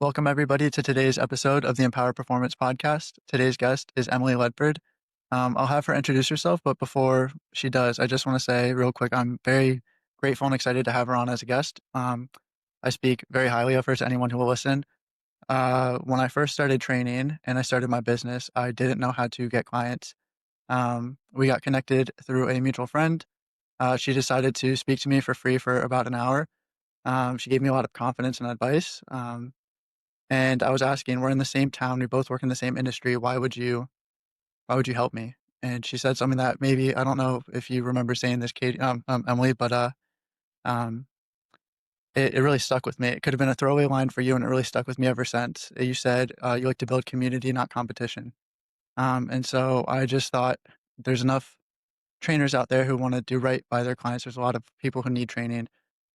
Welcome, everybody, to today's episode of the Empower Performance Podcast. Today's guest is Emily Ledford. I'll have her introduce herself, but before she does, I just want to say real quick, I'm very grateful and excited to have her on as a guest. I speak very highly of her to anyone who will listen. When I first started training and I started my business, I didn't know how to get clients. We got connected through a mutual friend. She decided to speak to me for free for about an hour. She gave me a lot of confidence and advice. And I was asking, we're in the same town, we both work in the same industry. Why would you help me? And she said something that maybe, I don't know if you remember saying this, Katie, Emily, but um, it really stuck with me. It could have been a throwaway line for you, and it really stuck with me ever since. You said you like to build community, not competition. And so I just thought there's enough trainers out there who want to do right by their clients. There's a lot of people who need training.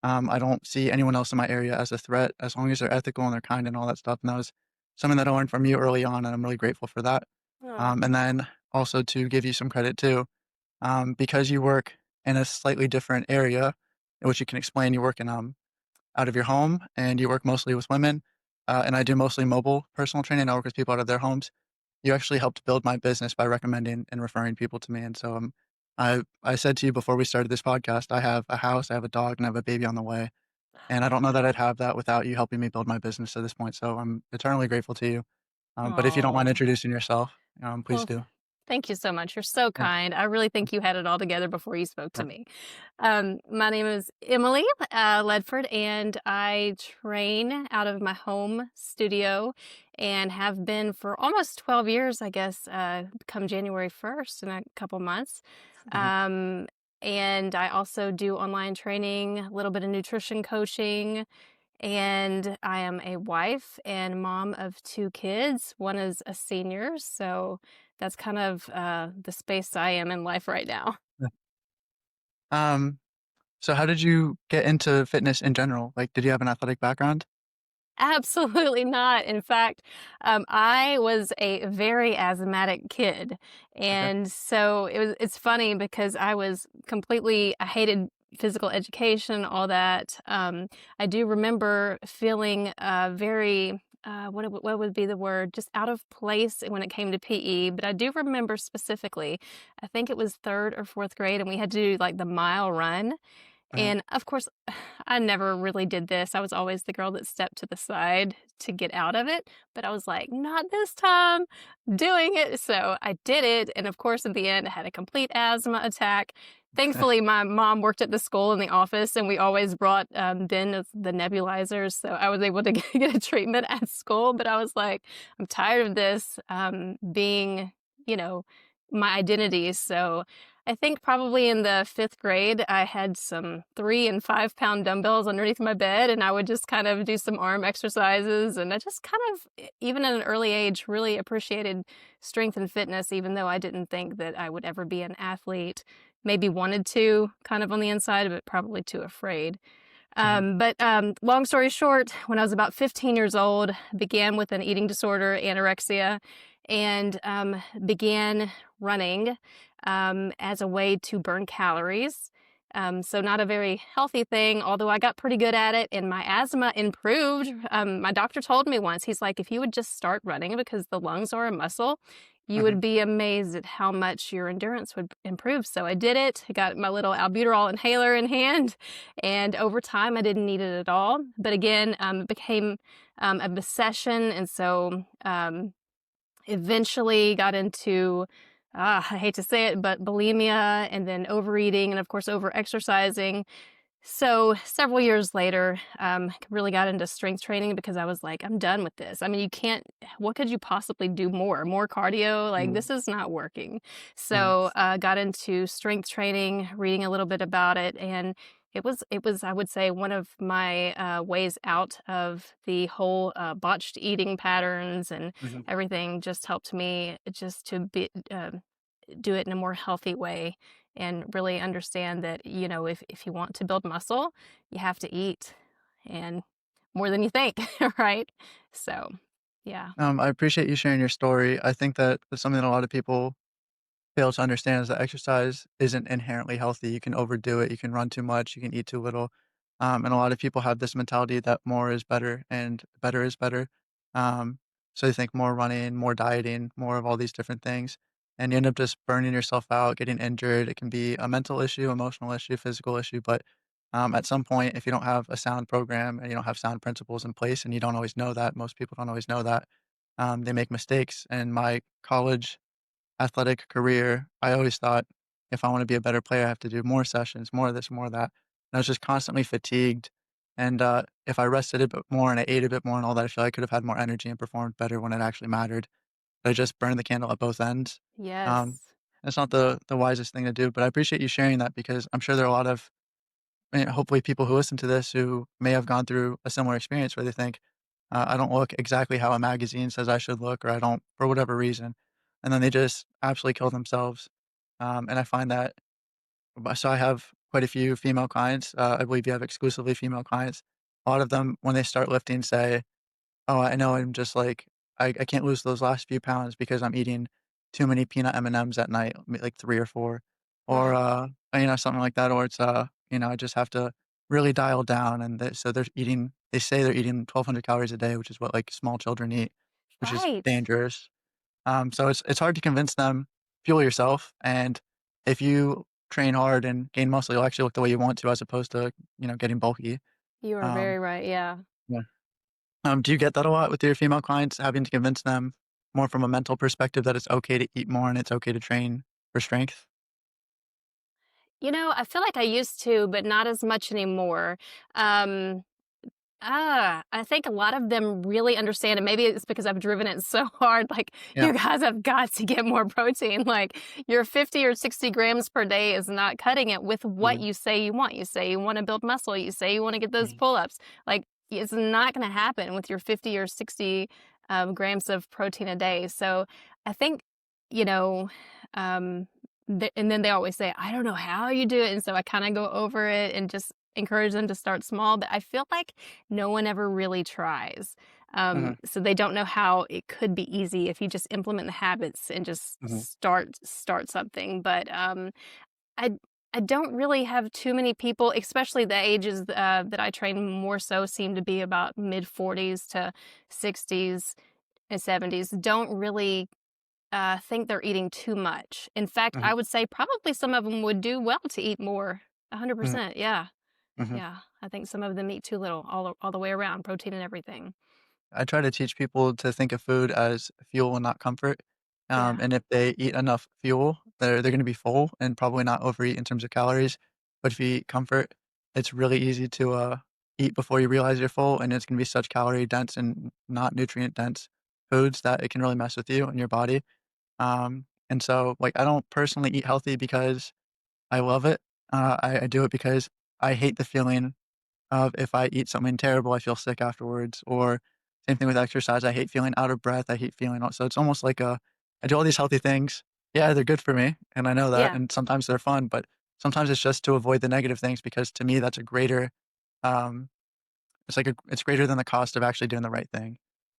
I don't see anyone else in my area as a threat as long as they're ethical and they're kind and all that stuff. And that was something that I learned from you early on, and I'm really grateful for that. Oh, And then also to give you some credit too, because you work in a slightly different area, which you can explain. You work in out of your home, and you work mostly with women. And I do mostly mobile personal training. I work with people out of their homes. You actually helped build my business by recommending and referring people to me. And so I said to you before we started this podcast, I have a house, I have a dog, and I have a baby on the way. And I don't know that I'd have that without you helping me build my business to this point. So I'm eternally grateful to you. But if you don't mind oh. introducing yourself, please Well, do. thank you so much. You're so Yeah. kind. I really think you had it all together before you spoke to Yeah. me. My name is Emily Ledford, and I train out of my home studio and have been for almost 12 years, I guess, come January 1st in a couple months. Mhm. Um, and I also do online training, a little bit of nutrition coaching, and I am a wife and mom of two kids. One is a senior, so that's kind of the space I am in life right now. Yeah. Um, so how did you get into fitness in general? Like, did you have an athletic background? Absolutely not. In fact, I was a very asthmatic kid, Okay. and so it's funny because I hated physical education, all that. I do remember feeling very what would be the word, just out of place when it came to PE. But I do remember specifically, I think it was third or fourth grade, and we had to do like the mile run. Uh, And of course, I never really did this. I was always the girl that stepped to the side to get out of it. But I was like, not this time, doing it. So I did it. And of course, at the end, I had a complete asthma attack. Thankfully, my mom worked at the school in the office, and we always brought then the nebulizers. So I was able to get a treatment at school. But I was like, I'm tired of this being, you know, my identity. So I think probably in the fifth grade, I had some 3 and 5 pound dumbbells underneath my bed, and I would just kind of do some arm exercises. And I just kind of, even at an early age, really appreciated strength and fitness, even though I didn't think that I would ever be an athlete. Maybe wanted to, kind of on the inside, but probably too afraid. mhm. But long story short, when I was about 15 years old, began with an eating disorder, anorexia, and began running as a way to burn calories. So not a very healthy thing, although I got pretty good at it and my asthma improved. My doctor told me once, he's like, if you would just start running because the lungs are a muscle, you Mhm. would be amazed at how much your endurance would improve. So I did it. I got my little albuterol inhaler in hand, and over time I didn't need it at all. But again, it became a obsession, and so eventually got into, I hate to say it, but bulimia and then overeating and, of course, over-exercising. So several years later, really got into strength training because I was like, I'm done with this. I mean, what could you possibly do more? More cardio? Like, Mhm. this is not working. Mhm. So got into strength training, reading a little bit about it. And it was, I would say, one of my ways out of the whole botched eating patterns and Mhm. everything. Just helped me just to do it in a more healthy way and really understand that, if you want to build muscle, you have to eat and more than you think, right? So, yeah. I appreciate you sharing your story. I think that that's something that a lot of people fail to understand is that exercise isn't inherently healthy. You can overdo it. You can run too much. You can eat too little. And a lot of people have this mentality that more is better and better is better. Um, so you think more running, more dieting, more of all these different things, and you end up just burning yourself out, getting injured. It can be a mental issue, emotional issue, physical issue, but at some point, if you don't have a sound program and you don't have sound principles in place, and you don't always know that, most people don't always know that, they make mistakes. And my college athletic career, I always thought if I want to be a better player, I have to do more sessions, more of this, more of that. And I was just constantly fatigued. And if I rested a bit more and I ate a bit more and all that, I feel like I could have had more energy and performed better when it actually mattered. But I just burned the candle at both ends. Um, Yes. it's not the wisest thing to do, but I appreciate you sharing that because I'm sure there are a lot of hopefully people who listen to this who may have gone through a similar experience where they think, I don't look exactly how a magazine says I should look, or I don't for whatever reason. And then they just absolutely kill themselves. And I find that, so I have quite a few female clients. I believe you have exclusively female clients. A lot of them, when they start lifting, say, oh, I know I'm just like I can't lose those last few pounds because I'm eating too many peanut M&Ms at night, like 3 or 4, or, something like that, or it's, I just have to really dial down, and so they say they're eating 1,200 calories a day, which is what, like, small children eat, which is Right. dangerous. So it's hard to convince them, fuel yourself, and if you train hard and gain muscle, you'll actually look the way you want to as opposed to, getting bulky. You are Um, very right, yeah. yeah. Do you get that a lot with your female clients, having to convince them more from a mental perspective that it's okay to eat more and it's okay to train for strength? I feel like I used to, but not as much anymore. Um, I think a lot of them really understand, and maybe it's because I've driven it so hard, like, Yeah. "You guys have got to get more protein." Like, your 50 or 60 grams per day is not cutting it with what Mhm, you say you want. You say you wanna build muscle, you say you wanna get those mhm, pull-ups. Like, it's not gonna happen with your 50 or 60, grams of protein a day. So, I think, you know, um, and then they always say, "I don't know how you do it," and so I kinda go over it and just encourage them to start small, but I feel like no one ever really tries. mhm, So they don't know how it could be easy if you just implement the habits and just mhm, start something. But I I don't really have too many people, especially the ages that I train more so seem to be about mid 40s to 60s and 70s. Don't really think they're eating too much. In fact, mhm, I would say probably some of them would do well to eat more. mhm, 100%. Yeah. mhm. Yeah, I think some of them eat too little all the way around, protein and everything. I try to teach people to think of food as fuel and not comfort. Yeah. And if they eat enough fuel, they're gonna be full and probably not overeat in terms of calories. But if you eat comfort, it's really easy to, eat before you realize you're full, and it's gonna be such calorie dense and not nutrient dense foods that it can really mess with you and your body. And so, like, I don't personally eat healthy because I love it. I do it because I hate the feeling of if I eat something terrible, I feel sick afterwards, or same thing with exercise. I hate feeling out of breath. I hate feeling so it's almost like I do all these healthy things. Yeah, they're good for me, and I know that, Yeah. and sometimes they're fun, but sometimes it's just to avoid the negative things because to me that's a greater um, it's greater than the cost of actually doing the right thing.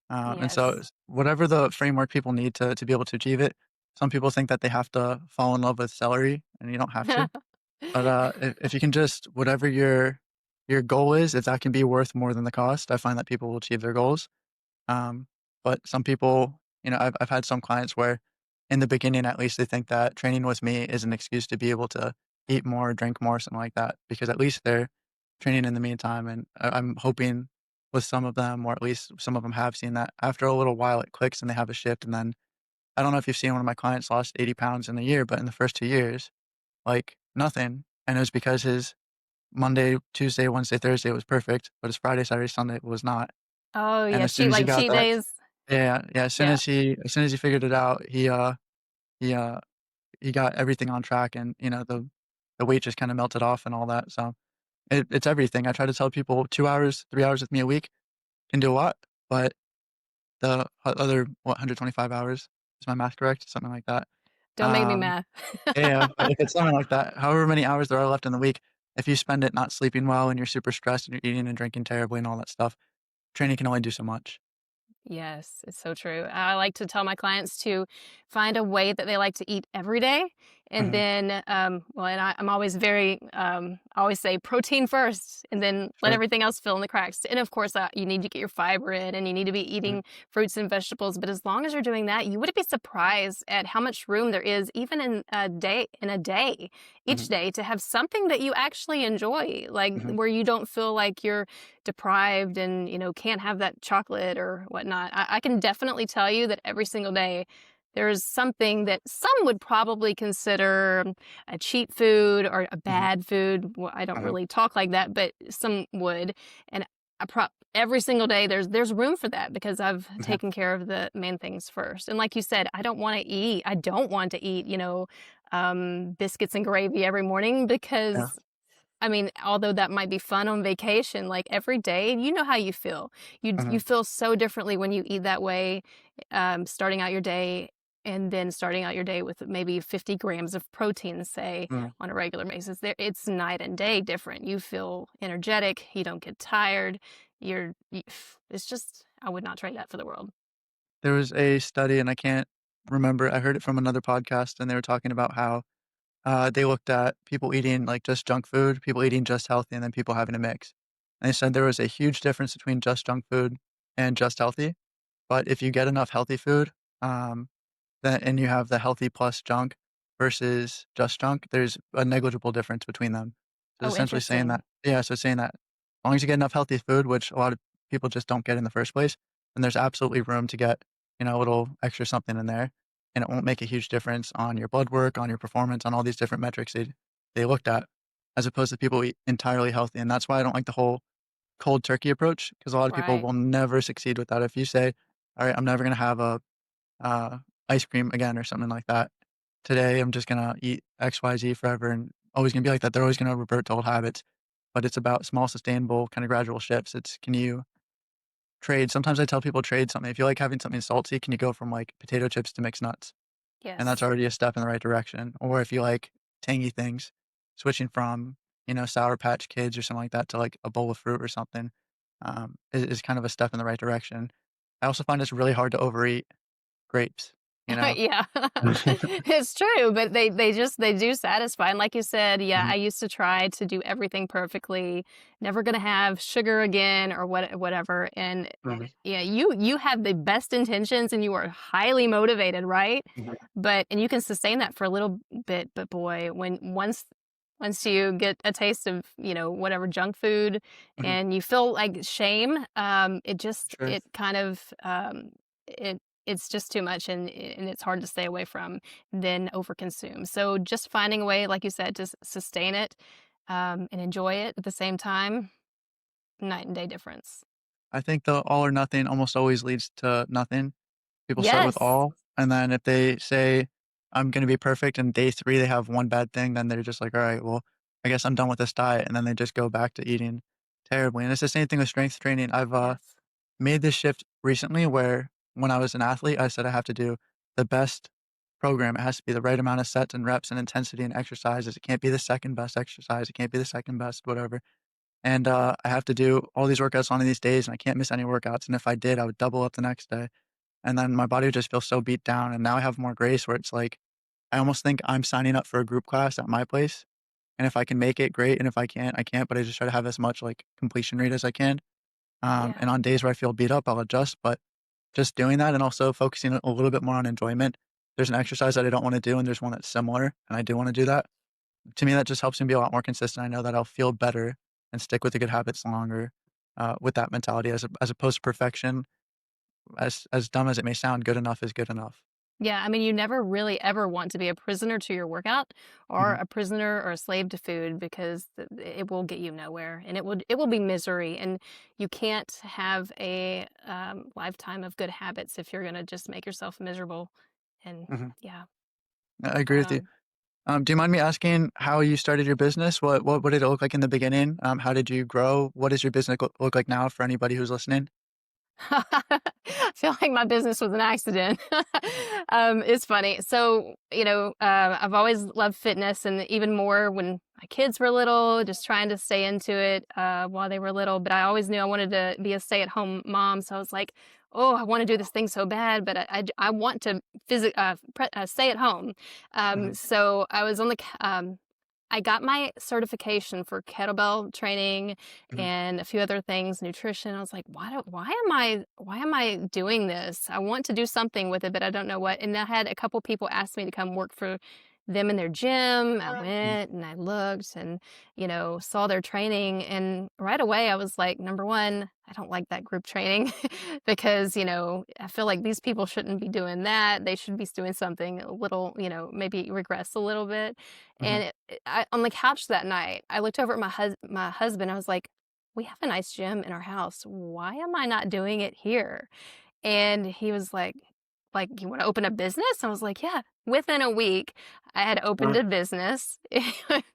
And so Yes. whatever the framework people need to be able to achieve it, some people think that they have to fall in love with celery, and you don't have to. But, if you can just whatever your goal is, if that can be worth more than the cost, I find that people will achieve their goals. Um, but some people, I've had some clients where in the beginning, at least, they think that training with me is an excuse to be able to eat more, drink more, something like that, because at least they're training in the meantime. And I'm hoping with some of them, or at least some of them have seen that after a little while, it clicks and they have a shift. And then I don't know if you've seen one of my clients lost 80 pounds in a year, but in the first 2 years, like nothing. And it was because his Monday, Tuesday, Wednesday, Thursday was perfect, but his Friday, Saturday, Sunday was not. Oh, And yeah, as soon cheat as he like got cheat that, days? yeah, yeah, Yeah. as soon as he figured it out, he, he got everything on track, and, the weight just kinda melted off and all that. So it's everything. I try to tell people 2 hours, 3 hours with me a week can do a lot, but the other, 125 hours, is my math correct? Something like that. Don't make me Um, math. yeah, but if it's something like that, however many hours there are left in the week, if you spend it not sleeping well and you're super stressed and you're eating and drinking terribly and all that stuff, training can only do so much. Yes, it's so true. I like to tell my clients to find a way that they like to eat every day And Mhm. then, well, and I'm always very, I always say protein first and then let Sure. everything else fill in the cracks. And of course, you need to get your fiber in and you need to be Mhm. eating fruits and vegetables. But as long as you're doing that, you would be surprised at how much room there is, even in a day, each Mhm. day, to have something that you actually enjoy, like Mhm. where you don't feel like you're deprived and, can't have that chocolate or whatnot. I can definitely tell you that every single day there's something that some would probably consider a cheap food or a Mhm. bad food. Well, I don't Uh-huh. really talk like that, but some would. And every single day there's room for that because I've Mhm. taken care of the main things first. And like you said, I don't want to eat, biscuits and gravy every morning Yeah. because I mean, although that might be fun on vacation, like every day, you know how you feel. You Mhm. feel so differently when you eat that way, starting out your day and then starting out your day with maybe 50 grams of protein, say, Mhm. on a regular basis. It's night and day different. You feel energetic. You don't get tired. It's just, I would not trade that for the world. There was a study, and I can't remember. I heard it from another podcast, and they were talking about how they looked at people eating like just junk food, people eating just healthy, and then people having a mix. And they said there was a huge difference between just junk food and just healthy. But if you get enough healthy food, um, that and you have the healthy plus junk versus just junk, there's a negligible difference between them. So Oh, essentially saying that interesting. yeah, so saying that as long as you get enough healthy food, which a lot of people just don't get in the first place, then there's absolutely room to get, a little extra something in there, and it won't make a huge difference on your blood work, on your performance, on all these different metrics they looked at, as opposed to people who eat entirely healthy, and that's why I don't like the whole cold turkey approach, because a lot of people Right. will never succeed with that. If you say, "Alright, I'm never gonna have a uh, ice cream again or something like that. Today, I'm just gonna eat XYZ forever and always gonna be like that. They're always gonna revert to old habits, but it's about small, sustainable, kind of gradual shifts. It's can you trade? Sometimes I tell people trade something. If you like having something salty, can you go from like potato chips to mixed nuts? And that's Yes. already a step in the right direction. Or if you like tangy things, switching from, Sour Patch Kids or something like that to like a bowl of fruit or something is kind of a step in the right direction. I also find it's really hard to overeat grapes, you know? Yeah. It's true, but they do satisfy, and like you said, yeah, Mhm, I used to try to do everything perfectly, never gonna have sugar again or whatever, and mhm, yeah, you have the best intentions and you are highly motivated, right? mhm, And you can sustain that for a little bit, but boy, when once you get a taste of, whatever junk food mhm. and you feel like shame, it just Sure. it kind of it's just too much and it's hard to stay away from, then overconsume. So just finding a way, like you said, to sustain it and enjoy it at the same time, night and day difference. I think the all or nothing almost always leads to nothing. People start with Yes. all, and then if they say, "I'm gonna be perfect," and day 3 they have one bad thing, then they're just like, "Alright, well, I guess I'm done with this diet," and then they just go back to eating terribly, and it's the same thing with strength training. I've, Yes. made this shift recently where when I was an athlete, I said I have to do the best program. It has to be the right amount of sets and reps and intensity and exercises. It can't be the second best exercise. It can't be the second best whatever. And, I have to do all these workouts on these days, and I can't miss any workouts, and if I did, I would double up the next day, and then my body would just feel so beat down, and now I have more grace where it's like, I almost think I'm signing up for a group class at my place, and if I can make it, great, and if I can't, I can't, but I just try to have as much, like, completion rate as I can, Yeah. and on days where I feel beat up, I'll adjust, but just doing that and also focusing a little bit more on enjoyment. There's an exercise that I don't wanna do, and there's one that's similar, and I do wanna do that. To me, that just helps me be a lot more consistent. I know that I'll feel better and stick with the good habits longer, with that mentality as opposed to perfection. As dumb as it may sound, good enough is good enough. Yeah, I mean, you never really ever want to be a prisoner to your workout or Mhm, a prisoner or a slave to food because it will get you nowhere and it will be misery. And you can't have a lifetime of good habits if you're going to just make yourself miserable. And mhm. yeah, I agree spot with you. on. Do you mind me asking how you started your business? What did it look like in the beginning? How did you grow? What does your business look like now for anybody who's listening? I feel like my business was an accident. It's funny. So, I've always loved fitness and even more when my kids were little, just trying to stay into it while they were little. But I always knew I wanted to be a stay at home mom. So I was like, oh, I want to do this thing so bad, but I want to stay at home. Mhm, So I was on I got my certification for kettlebell training mhm, and a few other things, nutrition. I was like, why am I doing this? I want to do something with it, but I don't know what. And I had a couple people ask me to come work for them in their gym. I mhm, went and I looked and, saw their training. And right away I was like, number one, I don't like that group training because, I feel like these people shouldn't be doing that. They should be doing something a little, maybe regress a little bit. mhm, And on the couch that night, I looked over at my husband. I was like, "We have a nice gym in our house. Why am I not doing it here?" And he was like, "You wanna open a business?" I was like, "Yeah." Within a week, I had opened sure. a business.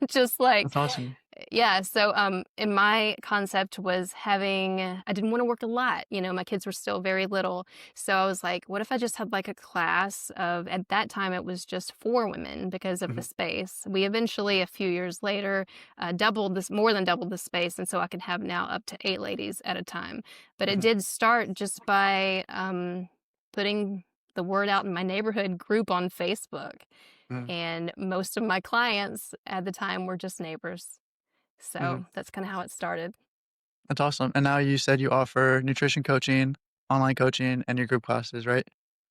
Just like That's awesome. yeah, so, and my concept was I didn't wanna work a lot, my kids were still very little, so I was like, "What if I just had, like, a class of" at that time, it was just 4 women because of the Mhm, space. We eventually, a few years later, more than doubled the space, and so I can have now up to 8 ladies at a time. But it mhm, did start just by, putting the word out in my neighborhood group on Facebook, mhm, and most of my clients at the time were just neighbors. mhm. So that's kinda how it started. That's awesome, and now you said you offer nutrition coaching, online coaching, and your group classes, right?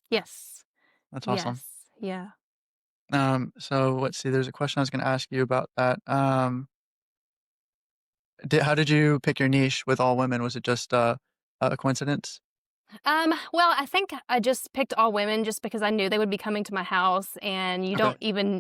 Yes. That's awesome. Yes. Yeah. So let's see, there's a question I was gonna ask you about that. How did you pick your niche with all women? Was it just, a coincidence? Well, I think I just picked all women just because I knew they would be coming to my house, and Okay.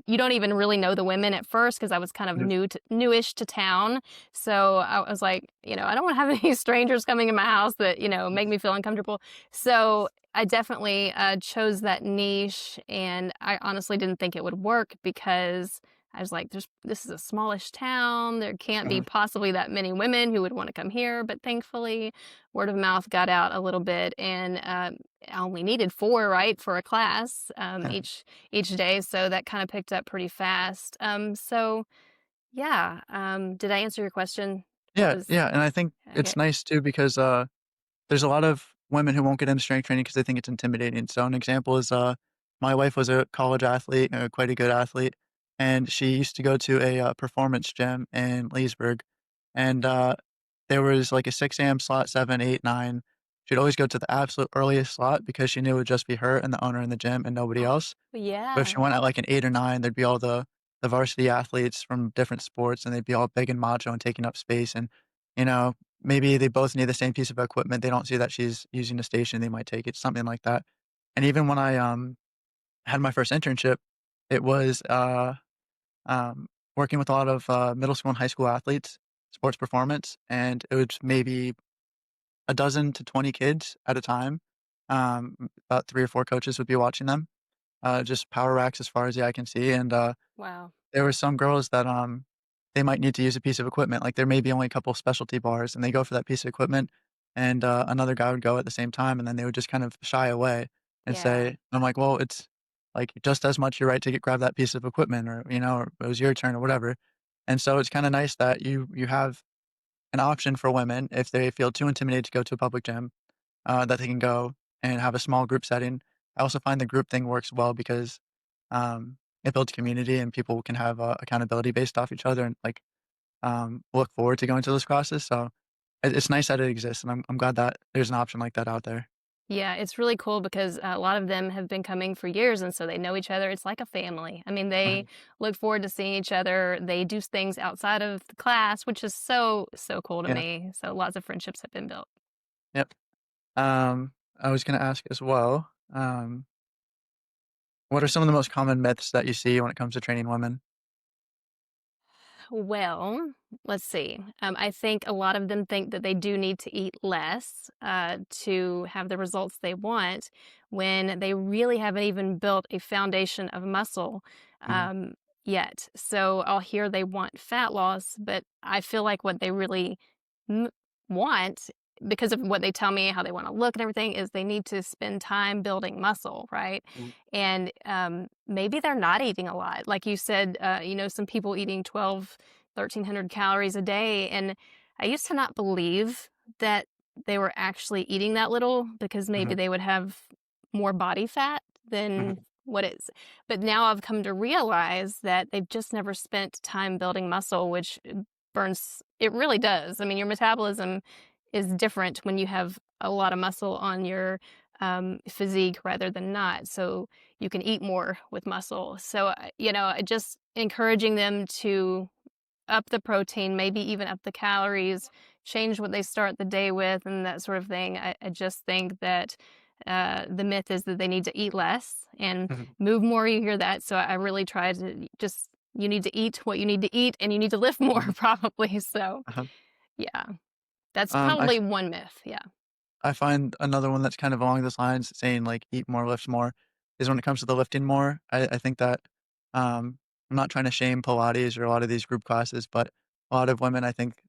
you don't even really know the women at first because I was kind of Mhm, newish to town. So I was like, I don't want to have any strangers coming in my house that make me feel uncomfortable. So I definitely chose that niche, and I honestly didn't think it would work because I was like, this is a smallish town. There can't be mhm, possibly that many women who would want to come here. But thankfully, word of mouth got out a little bit, and I only needed 4, right, for a class each day, so that kind of picked up pretty fast. So yeah, did I answer your question? What Yeah, was yeah, and I think okay? it's nice too because, there's a lot of women who won't get into strength training because they think it's intimidating. So an example is, my wife was a college athlete, quite a good athlete, and she used to go to a, performance gym in Leesburg, and, there was like a 6 AM slot, 7, 8, 9. She'd always go to the absolute earliest slot because she knew it would just be her and the owner in the gym and nobody Oh, else. But if she yeah. went at like an 8 or 9, there'd be all the varsity athletes from different sports, and they'd be all big and macho and taking up space, and, you know, maybe they both need the same piece of equipment, they don't see that she's using the station, they might take it, something like that. And even when I, had my first internship, it was, working with a lot of, middle school and high school athletes, sports performance, and it was maybe a dozen to 20 kids at a time. About 3 or 4 coaches would be watching them, just power racks as far as the eye can see, and, Wow. there were some girls that, they might need to use a piece of equipment, like, there may be only a couple specialty bars, and they go for that piece of equipment, and, another guy would go at the same time, and then they would just kind of shy away and Yeah. say I'm like, "Well, it's, like, just as much your right to grab that piece of equipment or, or it was your turn or whatever." And so it's kinda nice that you have an option for women if they feel too intimidated to go to a public gym, that they can go and have a small group setting. I also find the group thing works well because, it builds community and people can have, accountability based off each other and, like, look forward to going to those classes, so it's nice that it exists, and I'm glad that there's an option like that out there. Yeah, it's really cool because a lot of them have been coming for years, and so they know each other. It's like a family. I mean, they Mhm. look forward to seeing each other. They do things outside of the class, which is so, so cool to Yeah. me. So lots of friendships have been built. Yep. I was gonna ask as well, what are some of the most common myths that you see when it comes to training women? Well, let's see. I think a lot of them think that they do need to eat less to have the results they want when they really haven't even built a foundation of muscle Mhm, um, yet. So I'll hear they want fat loss, but I feel like what they really m- want, because of what they tell me, how they want to look and everything, is they need to spend time building muscle, right? mhm, And maybe they're not eating a lot. Like you said, some people eating 1,200, 1,300 calories a day. And I used to not believe that they were actually eating that little because maybe Mhm, they would have more body fat than mhm, what is. But now I've come to realize that they've just never spent time building muscle, which burns it really does. I mean, your metabolism is different when you have a lot of muscle on your physique rather than not. So you can eat more with muscle. So, just encouraging them to up the protein, maybe even up the calories, change what they start the day with, and that sort of thing. I just think that the myth is that they need to eat less and mhm, move more. You hear that. So I really try to just, you need to eat what you need to eat and you need to lift more, mhm, probably. So, uh-huh. yeah, that's Um, I probably one myth. Yeah. I find another one that's kind of along those lines, saying, like, "Eat more, lift more," is when it comes to the lifting more, I think that, I'm not trying to shame Pilates or a lot of these group classes, but a lot of women, I think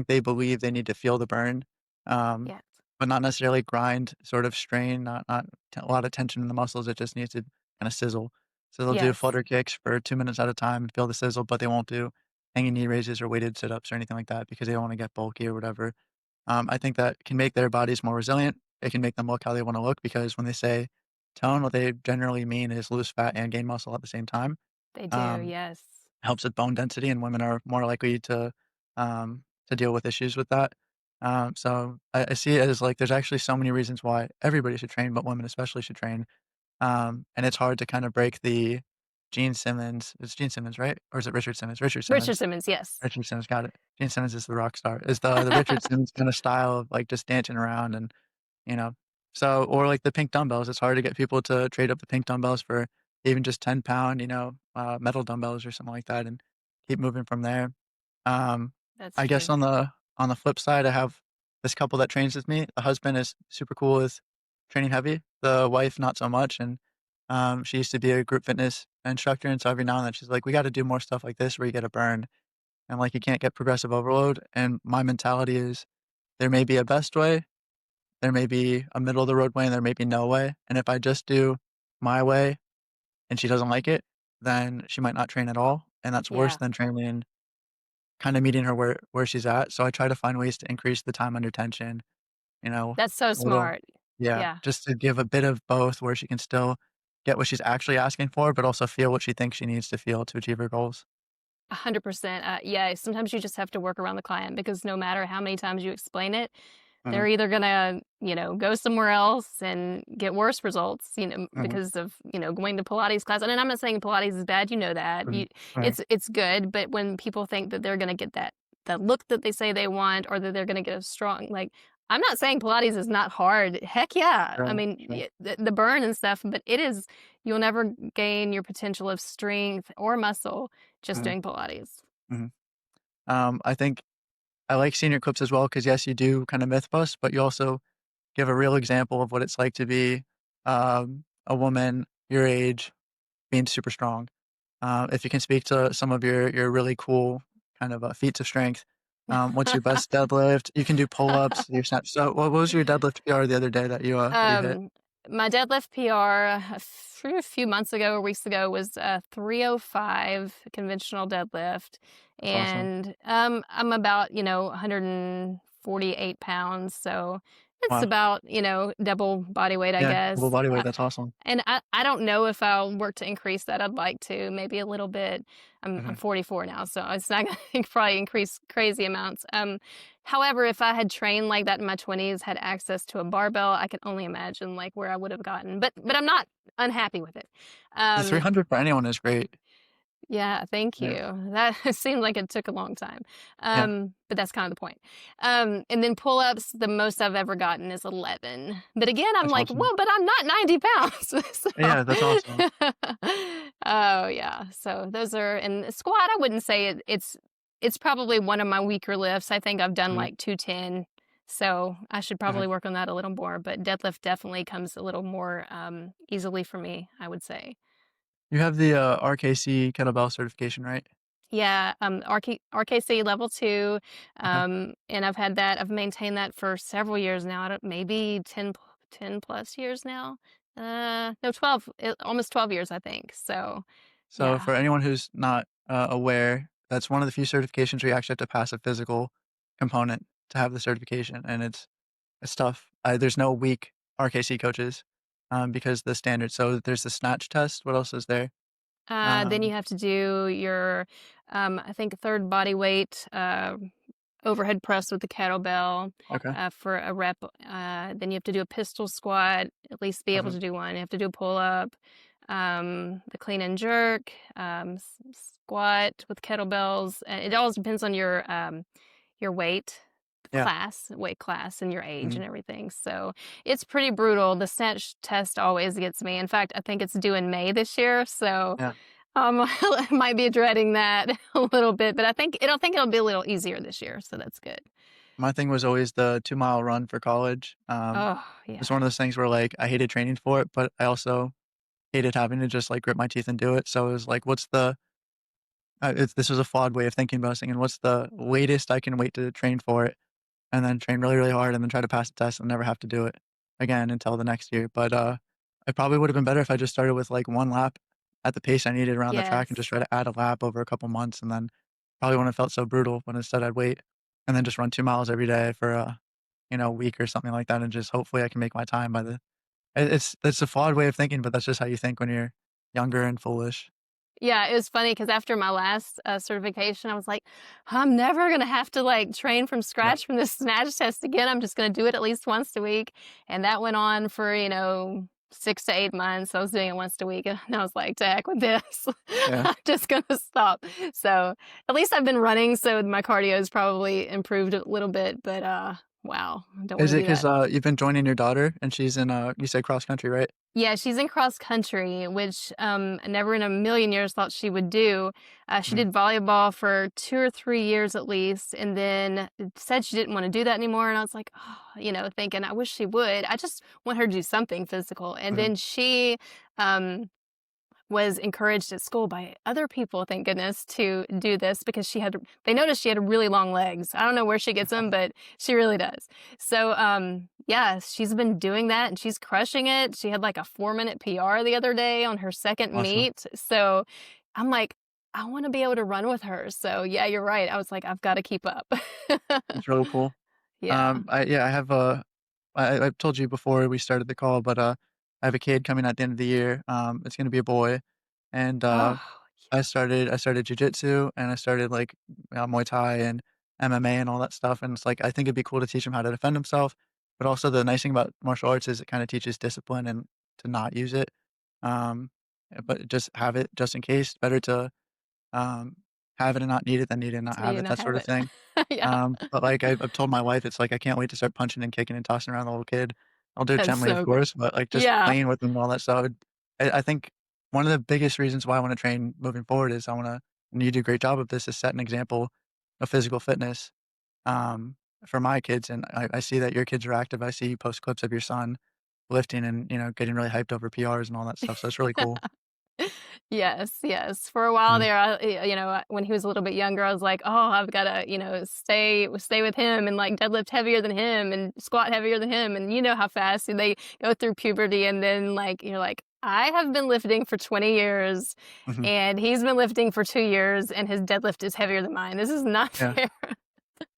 they believe they need to feel the burn, um, Yes. but not necessarily grind, sort of strain, not a lot of tension in the muscles, it just needs to kinda sizzle. So they'll do Yes. flutter kicks for 2 minutes at a time, feel the sizzle, but they won't do hanging knee raises or weighted sit-ups or anything like that because they don't wanna get bulky or whatever. I think that can make their bodies more resilient. It can make them look how they wanna look because when they say tone, what they generally mean is lose fat and gain muscle at the same time. They do. Um, Yes. Helps with bone density, and women are more likely to deal with issues with that. So I see it as, like, there's actually so many reasons why everybody should train, but women especially should train. And it's hard to kind of break the Gene Simmons, it's Gene Simmons, right? Or is it Richard Simmons? Richard Richard Simmons. Simmons. Yes. Richard Simmons, got it. Gene Simmons is the rock star. Is the Richard Simmons kinda style of, like, just dancing around and, you know so or, like, the pink dumbbells, it's hard to get people to trade up the pink dumbbells for even just 10-pound, metal dumbbells or something like that and keep moving from there. Um, That's I guess true. on the flip side, I have this couple that trains with me. The husband is super cool with training heavy, the wife not so much, and, she used to be a group fitness instructor, and so every now and then she's like, "We gotta do more stuff like this where you get a burn." And, like, you can't get progressive overload, and my mentality is there may be a best way, there may be a middle of the road way, and there may be no way, and if I just do my way and she doesn't like it, then she might not train at all, and that's worse Yeah. than training kinda meeting her where she's at, so I try to find ways to increase the time under tension, you know, That's so a little. smart. Yeah, Yeah. just to give a bit of both where she can still get what she's actually asking for, but also feel what she thinks she needs to feel to achieve her goals. 100%. Yeah, sometimes you just have to work around the client because no matter how many times you explain it, they're Mhm, either gonna, go somewhere else and get worse results, mhm, because of, going to Pilates class. And I'm not saying Pilates is bad, you know that. mhm, mhm, It's good, but when people think that they're gonna get that look that they say they want or that they're gonna get a strong I'm not saying Pilates is not hard. Heck yeah. I sure, mean, sure, the burn and stuff, but you'll never gain your potential of strength or muscle just mhm, doing Pilates. mhm. I think I like seeing your clips as well because yes, you do kinda myth bust, but you also give a real example of what it's like to be, a woman your age being super strong. If you can speak to some of your really cool kind of, feats of strength, what's your best deadlift? You can do pull-ups, your snatch. So what was your deadlift PR the other day that you hit? Um, my deadlift PR a few months ago or weeks ago was 305 conventional deadlift, That's awesome. and I'm about 148 pounds, so it's Wow. about double body weight, I Yeah, full guess. body weight, that's awesome. And I don't know if I'll work to increase that. I'd like to, maybe a little bit. I'm Mhm, 44 now, so it's not gonna probably increase crazy amounts. However, if I had trained like that in my 20s, had access to a barbell, I can only imagine like where I would have gotten. But I'm not unhappy with it. the Um, 300 for anyone is great. yeah, thank you. Yeah, That it seemed like it took a long time. yeah, But that's kind of the point. And then pull-ups, the most I've ever gotten is 11. But again, I'm that's like, awesome. well, but I'm not 90 pounds. Yeah, that's awesome. Oh yeah. So those are and squat, I wouldn't say it's probably one of my weaker lifts. I think I've done Mhm, like 210. So I should mhm. probably work on that a little more. But deadlift definitely comes a little more easily for me, I would say. You have the, RKC kettlebell certification, right? Yeah, RKC level 2, Okay. and I've maintained that for several years now. I don't maybe 10 plus years now? No, 12, almost 12 years, I think. So, So yeah. for anyone who's not, aware, that's one of the few certifications where you actually have to pass a physical component to have the certification, and it's tough. There's no weak RKC coaches, because the standard. So there's the snatch test. What else is there? Then you Um, have to do your, I think, third body weight overhead press with the kettlebell okay. for a rep. Then you have to do a pistol squat, at least be able Mhm. to do one. You have to do a pull up, the clean and jerk, squat with kettlebells. And it always depends on your Yeah. weight class, and your age Mhm. and everything. So it's pretty brutal. The snatch test always gets me. In fact, I think it's due in May this year. So Yeah. I might be dreading that a little bit, but I think it'll be a little easier this year, so that's good. My thing was always the 2-mile run for college. Oh, It's yeah. one of those things where, like, I hated training for it, but I also hated having to just, like, grit my teeth and do it. So it was like, what's the this was a flawed way of thinking about thinking, what's the latest I can wait to train for it, and then train really, really hard and then try to pass the test and never have to do it again until the next year. But, it probably would have been better if I just started with, like, 1 lap at the pace I needed around the track and just Yes. try to add a lap over a couple months, and then probably wouldn't have felt so brutal, but instead I'd wait and then just run 2 miles every day for a week or something like that, and just hopefully I can make my time by the it's a flawed way of thinking, but that's just how you think when you're younger and foolish. Yeah, it was funny because after my last, certification, I was like, "I'm never gonna have to, like, train from Yeah, scratch from this snatch test again. I'm just gonna do it at least once a week." And that went on for, 6 to 8 months. I was doing it once a week, and I was like, "To heck with this. yeah. I'm just gonna stop." So, at least I've been running, so my cardio has probably improved a little bit, but, wow, I don't Is wanna it do 'cause, that. you've been joining your daughter and she's in, you said cross country, right? Yeah, she's in cross country, which, I never in a million years thought she would do. She Mhm, did volleyball for 2 or 3 years at least, and then said she didn't wanna do that anymore, and I was like, "Oh," thinking, "I wish she would." I just want her to do something physical, and mhm. then she, um was encouraged at school by other people, thank goodness, to do this because they noticed she had really long legs. I don't know where she gets them, but she really does. So, yeah, she's been doing that and she's crushing it. She had like a 4-minute PR the other day on her second Awesome. meet. So I'm like, I want to be able to run with her. So yeah, you're right. I was like, I've got to keep up. That's really cool. Yeah. I have a I've told you before we started the call, but, I have a kid coming at the end of the year. It's gonna be a boy, and, Oh, I started jujitsu and I started, like, Muay Thai and MMA and all that stuff, and it's like, I think it'd be cool to teach him how to defend himself, but also the nice thing about martial arts is it kinda teaches discipline and to not use it, um, but just have it just in case. Better to, um, have it and not need it than need it and not need have to it, not that sort have of it. thing. Yeah. But, like, I've told my wife, it's like, I can't wait to start punching and kicking and tossing around the little kid. I'll do it That's gently, of so good. course, but, like, just Yeah. playing with him and all that stuff. I think one of the biggest reasons why I wanna train moving forward is I wanna and you do a great job of this, is set an example of physical fitness, um, for my kids, and I see that your kids are active. I see you post clips of your son lifting and, getting really hyped over PRs and all that stuff, so it's really cool. Yes, yes. For a while Mhm, there, when he was a little bit younger, I was like, "Oh, I've gotta, stay with him and like deadlift heavier than him and squat heavier than him." And you know how fast they go through puberty, and then like you're like, "I have been lifting for 20 years, mhm, and he's been lifting for 2 years, and his deadlift is heavier than mine. This is not yeah. fair."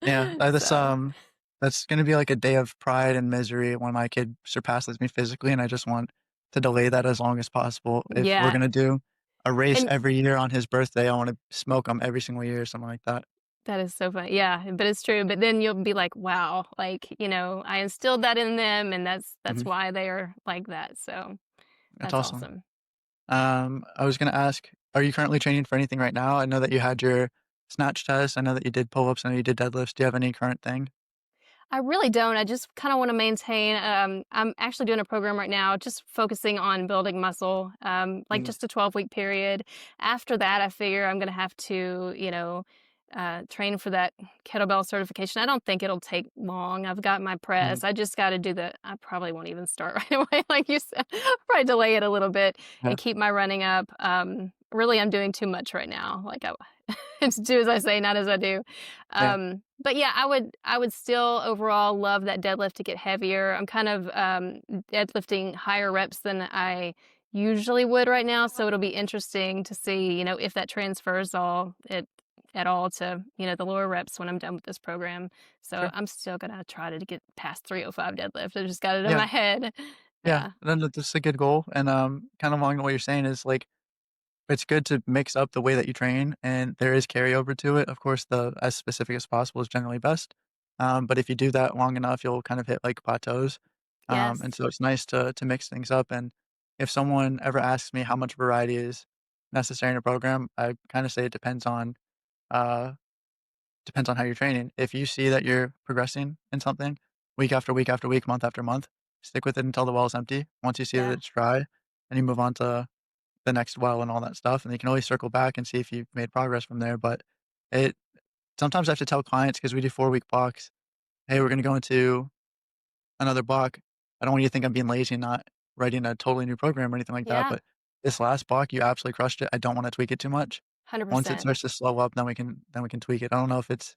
Yeah, So that's gonna be like a day of pride and misery when my kid surpasses me physically, and I just want to delay that as long as possible. If we're yeah, gonna do a race and every year on his birthday, I wanna smoke him every single year or something like that. that is so funny. Yeah, but it's true. But then you'll be like, "Wow, like I instilled that in them, and that's Mhm, why they are like that." So that's that's awesome. awesome. I was gonna ask, are you currently training for anything right now? I know that you had your snatch test, I know that you did pull-ups, I know you did deadlifts. Do you have any current thing? I really don't. I just kind of want to maintain. I'm actually doing a program right now, just focusing on building muscle, like Mhm, just a 12-week period. After that, I figure I'm going to have to, train for that kettlebell certification. I don't think it'll take long. I've got my mhm, press. I just got to do the. I probably won't even start right away, like you said. Probably delay it a little bit yeah, and keep my running up. Really, I'm doing too much right now. Like it's do as I say, not as I do. yeah, But yeah, I would still overall love that deadlift to get heavier. I'm kind of deadlifting higher reps than I usually would right now, so it'll be interesting to see, if that transfers all. It at all to, the lower reps when I'm done with this program. So Sure. I'm still gonna try to get past 305 deadlift. I just got it in Yeah. my head. Yeah. Yeah. Then that's a good goal. And kind of along what you're saying is like it's good to mix up the way that you train, and there is carryover to it. Of course, the as specific as possible is generally best. But if you do that long enough, you'll kind of hit like plateaus. And Yes. so it's nice to mix things up. And if someone ever asks me how much variety is necessary in a program, I kind of say it uh, depends on how you're training. If you see that you're progressing in something week after week after week, month after month, stick with it until the well is empty. Once you see that Yeah. it's dry, and you move on to the next well and all that stuff, and you can always circle back and see if you've made progress from there. But it sometimes I have to tell clients because we do 4-week blocks, "Hey, we're gonna go into another block. I don't want you to think I'm being lazy and not writing a totally new program or anything like that, Yeah. but this last block, you absolutely crushed it. I don't wanna tweak it too much. Once it 100%. starts to slow up, then we can tweak it." I don't know if it's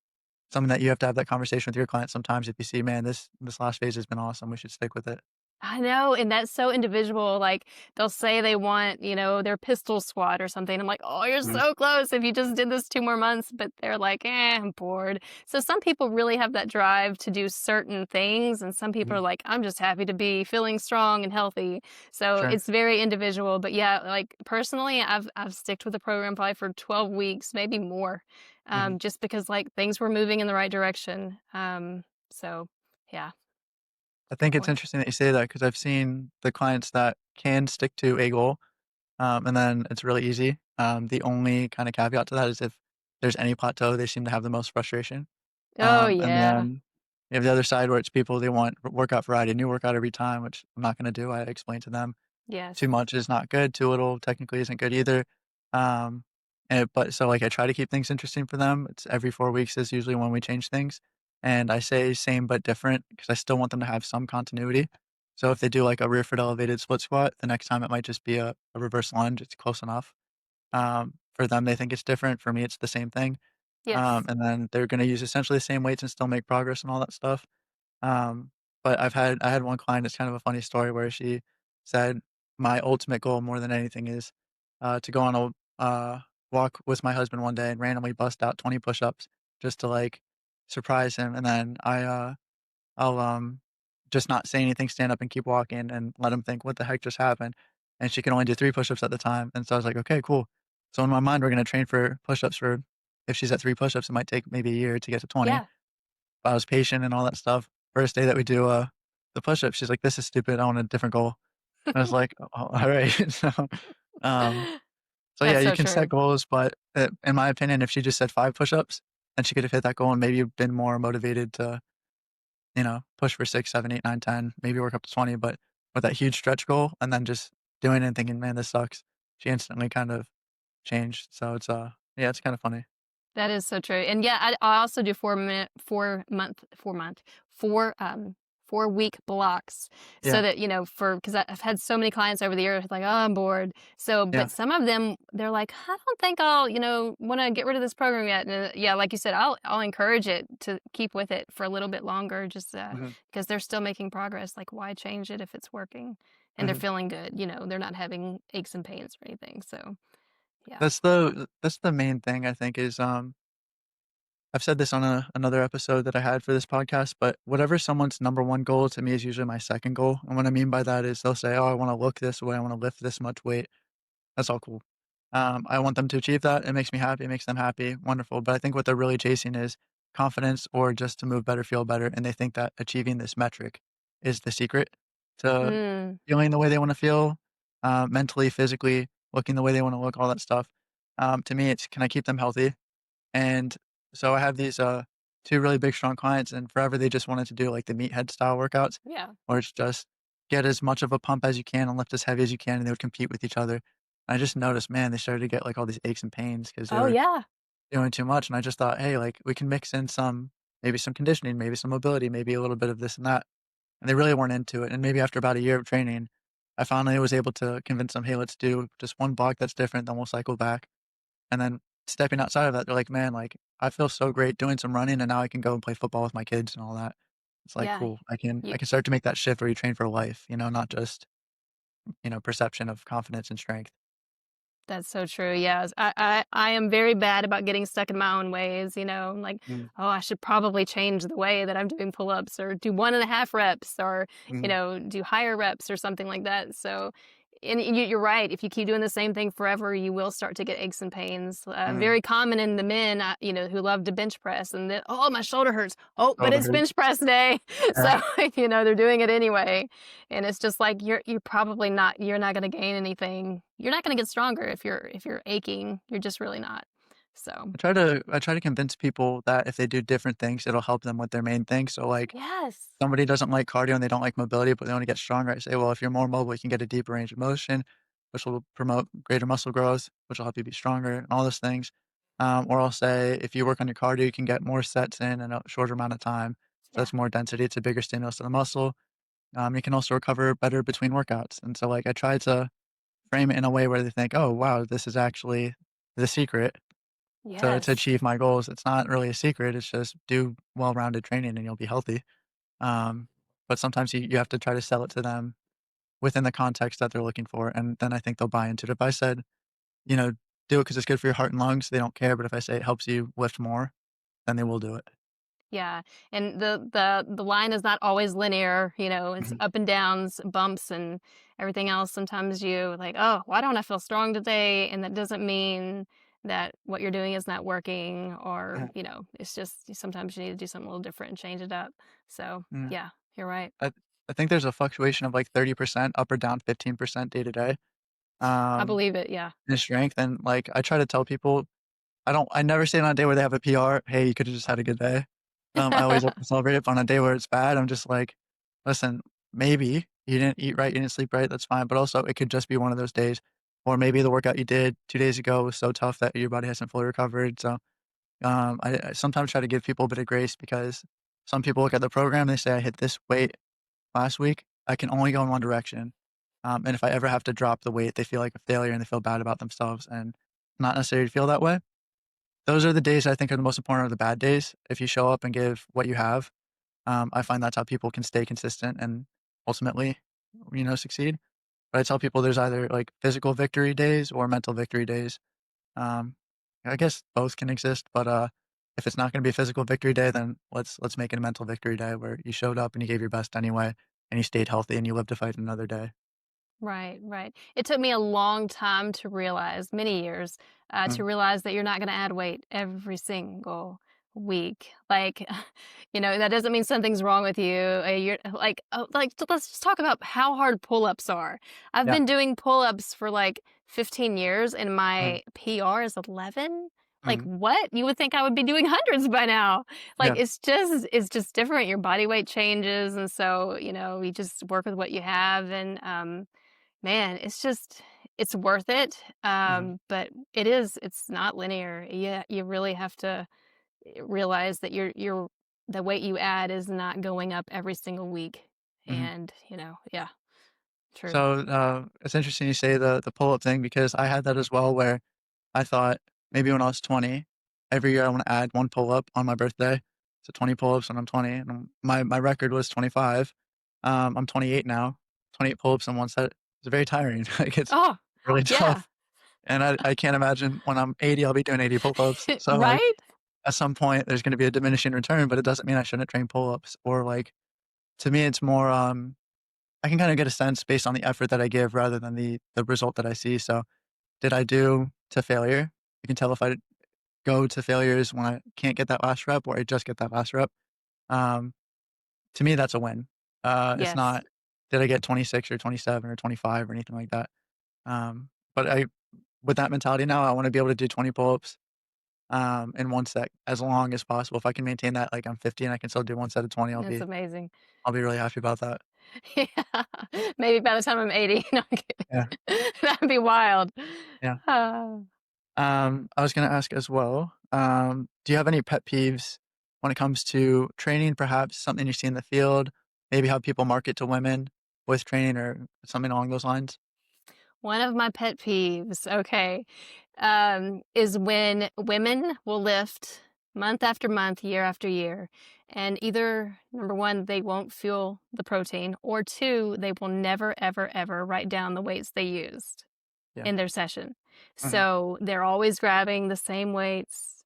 something that you have to have that conversation with your clients sometimes if you see, "Man, this last phase has been awesome. We should stick with it." I know, and that's so individual, like, they'll say they want, their pistol squat or something. I'm like, "Oh, you're Mhm, so close if you just did this 2 more months," but they're like, I'm bored." So some people really have that drive to do certain things, and some people mhm. are like, "I'm just happy to be feeling strong and healthy." So Sure. it's very individual, but yeah, like, personally, I've sticked with the program probably for 12 weeks, maybe more, Mhm. just because, like, things were moving in the right direction. So yeah, I for think it's sure. interesting that you say that because 'cause I've seen the clients that can stick to a goal, and then it's really easy. The only kinda caveat to that is if there's any plateau, they seem to have the most frustration. Oh, And yeah. then you have the other side where it's people, they want workout variety, new workout every time, which I'm not gonna do. I explain to them Yes. too much is not good, too little technically isn't good either. Um, but so, like, I try to keep things interesting for them. It's every 4 weeks is usually when we change things, and I say same but different because I still want them to have some continuity. So if they do, like, a rear foot elevated split squat, the next time it might just be a reverse lunge, it's close enough. For them, they think it's different, for me, it's the same thing. Yes. And then they're gonna use essentially the same weights and still make progress and all that stuff. But I had one client, it's kind of a funny story where she said, "My ultimate goal more than anything is, to go on a, walk with my husband one day and randomly bust out 20 push-ups just to, like, surprise him, and then I'll, just not say anything, stand up and keep walking and let him think, 'What the heck just happened?'" And she can only do 3 push-ups at the time, and so I was like, "Okay, cool." So in my mind, we're gonna train for push-ups for if she's at 3 push-ups, it might take maybe a year to get to 20. Yeah. But I was patient and all that stuff. First day that we do, the push-ups, she's like, "This is stupid, I want a different goal." I was like, "Oh, alright." Um, so yeah, That's you so can set true. goals, but, in my opinion, if she just said 5 push-ups, then she could have hit that goal and maybe been more motivated to, push for 6, 7, 8, 9, 10, maybe work up to 20, but with that huge stretch goal and then just doing it and thinking, "Man, this sucks," she instantly kind of changed. So it's, yeah, it's kinda funny. That is so true, and yeah, I also do 4-week blocks so Yeah, that, because I've had so many clients over the years, like, "Oh, I'm bored." So, yeah, but some of them, they're like, "I don't think I'll, wanna get rid of this program yet," and, yeah, like you said, I'll encourage it to keep with it for a little bit longer just, mhm, because they're still making progress, like, why change it if it's working? And they're mhm. feeling good, they're not having aches and pains or anything, so, yeah. That's the main thing I think is, I've said this on another episode that I had for this podcast, but whatever someone's number one goal to me is usually my second goal. And what I mean by that is they'll say, "Oh, I want to look this way. I want to lift this much weight." That's all cool. I want them to achieve that. It makes me happy. It makes them happy. Wonderful. But I think what they're really chasing is confidence or just to move better, feel better. And they think that achieving this metric is the secret to Mm, feeling the way they want to feel, mentally, physically, looking the way they want to look, all that stuff. To me, it's can I keep them healthy? And so I have these, 2 really big, strong clients, and forever they just wanted to do, like, the meathead style workouts, yeah. where it's just get as much of a pump as you can and lift as heavy as you can, and they would compete with each other. I just noticed, man, they started to get, like, all these aches and pains because they Oh, were yeah. doing too much, and I just thought, "Hey, like, we can mix in some maybe some conditioning, maybe some mobility, maybe a little bit of this and that." And they really weren't into it, and maybe after about a year of training, I finally was able to convince them, "Hey, let's do just one block that's different, then we'll cycle back." And then stepping outside of that, they're like, "Man, like, I feel so great doing some running, and now I can go and play football with my kids and all that." It's like, Yeah. cool. I can You I can start to make that shift where you train for life, not just, perception of confidence and strength. That's so true. Yes. I am very bad about getting stuck in my own ways, I'm like, Mm, "Oh, I should probably change the way that I'm doing pull-ups or do 1.5 reps or, mm, do higher reps or something like that." So and you're right. If you keep doing the same thing forever, you will start to get aches and pains. mm. Very common in the men, who love to bench press and then, "Oh, my shoulder hurts. Oh, but Shoulder it's hurts. bench press day." Yeah. So, they're doing it anyway. And it's just like you're probably not you're not gonna gain anything. You're not gonna get stronger if you're aching. You're just really not. So, I try to convince people that if they do different things, it'll help them with their main thing. So, like, yes. somebody doesn't like cardio and they don't like mobility, but they wanna get stronger. I say, "Well, if you're more mobile, you can get a deeper range of motion, which will promote greater muscle growth, which will help you be stronger," and all those things. Or I'll say, "If you work on your cardio, you can get more sets in a shorter amount of time." So Yeah. that's more density, it's a bigger stimulus to the muscle. You can also recover better between workouts. And so, like, I try to frame it in a way where they think, "Oh, wow, this is actually the secret to Yes. achieve my goals." It's not really a secret, it's just do well-rounded training and you'll be healthy. Um, but sometimes you have to try to sell it to them within the context that they're looking for, and then I think they'll buy into it. If I said, you know, "Do it because it's good for your heart and lungs," they don't care, but if I say it helps you lift more, then they will do it. Yeah, and the line is not always linear, it's Mhm. up and downs, bumps, and everything else. Sometimes you like, "Oh, why don't I feel strong today?" And that doesn't mean that what you're doing is not working or, Yeah, it's just sometimes you need to do something a little different and change it up. So, yeah. yeah, you're right. I I think there's a fluctuation of, like, 30% up or down 15% day to day, I um, believe it, yeah. in strength, and, like, I try to tell people I never say it on a day where they have a PR, "Hey, you coulda just had a good day." I always like to celebrate it, but on a day where it's bad, I'm just like, "Listen, maybe you didn't eat right, you didn't sleep right, that's fine, but also it could just be one of those days, or maybe the workout you did 2 days ago was so tough that your body hasn't fully recovered." So, I sometimes try to give people a bit of grace because some people look at the program, they say, "I hit this weight last week, I can only go in one direction." And if I ever have to drop the weight, they feel like a failure and they feel bad about themselves, and not necessarily feel that way. Those are the days I think are the most important are the bad days. If you show up and give what you have, I find that's how people can stay consistent and ultimately, succeed. But I tell people there's either like physical victory days or mental victory days. Um, I guess both can exist, but if it's not going to be a physical victory day, then let's make it a mental victory day where you showed up and you gave your best anyway, and you stayed healthy and you lived to fight another day. Right, right. It took me a long time to realize, many years, to Mm, realize that you're not going to add weight every single week. Like, that doesn't mean something's wrong with you. You're like, oh, like, let's just talk about how hard pull-ups are. I've yeah. been doing pull-ups for like 15 years, and Mm, my PR is 11. Like, mm, what? You would think I would be doing hundreds by now. Like, yeah. it's just different. Your body weight changes, and so you just work with what you have, and man, it's worth it, Mm, but it's not linear. Yeah, you really have to, realize that the weight you add is not going up every single week, mhm. and, yeah, true. So it's interesting you say the pull up thing because I had that as well where I thought maybe when I was 20, every year I want to add one pull up on my birthday. So 20 pull ups when I'm 20. And my record was 25. I'm 28 now. 28 pull ups in one set. It's very tiring. Like it's Oh, really yeah. tough. And I can't imagine when I'm 80, I'll be doing 80 pull ups. So like Right? at some point there's going to be a diminishing return, but it doesn't mean I shouldn't train pull ups or like to me, it's more, I can kind of get a sense based on the effort that I give rather than the result that I see. So did I do to failure? You can tell if I go to failures when I can't get that last rep or I just get that last rep. Um, to me, that's a win. It's Yes. not, did I get 26 or 27 or 25 or anything like that. But with that mentality now, I want to be able to do 20 pull-ups in one set as long as possible. If I can maintain that, like I'm 50 and I can still do one set of 20, It's amazing. I'll be really happy about that. Yeah. Maybe by the time I'm 80. No, I'm Yeah. kidding. That'd be wild. Yeah. Ah. I was gonna ask as well, do you have any pet peeves when it comes to training, perhaps something you see in the field, maybe how people market to women with training or something along those lines? One of my pet peeves, okay, is when women will lift month after month, year after year, and either number one, they won't feel the protein, or two, they will never, ever, ever write down the weights they used Yeah. in their session. Mhm. So they're always grabbing the same weights.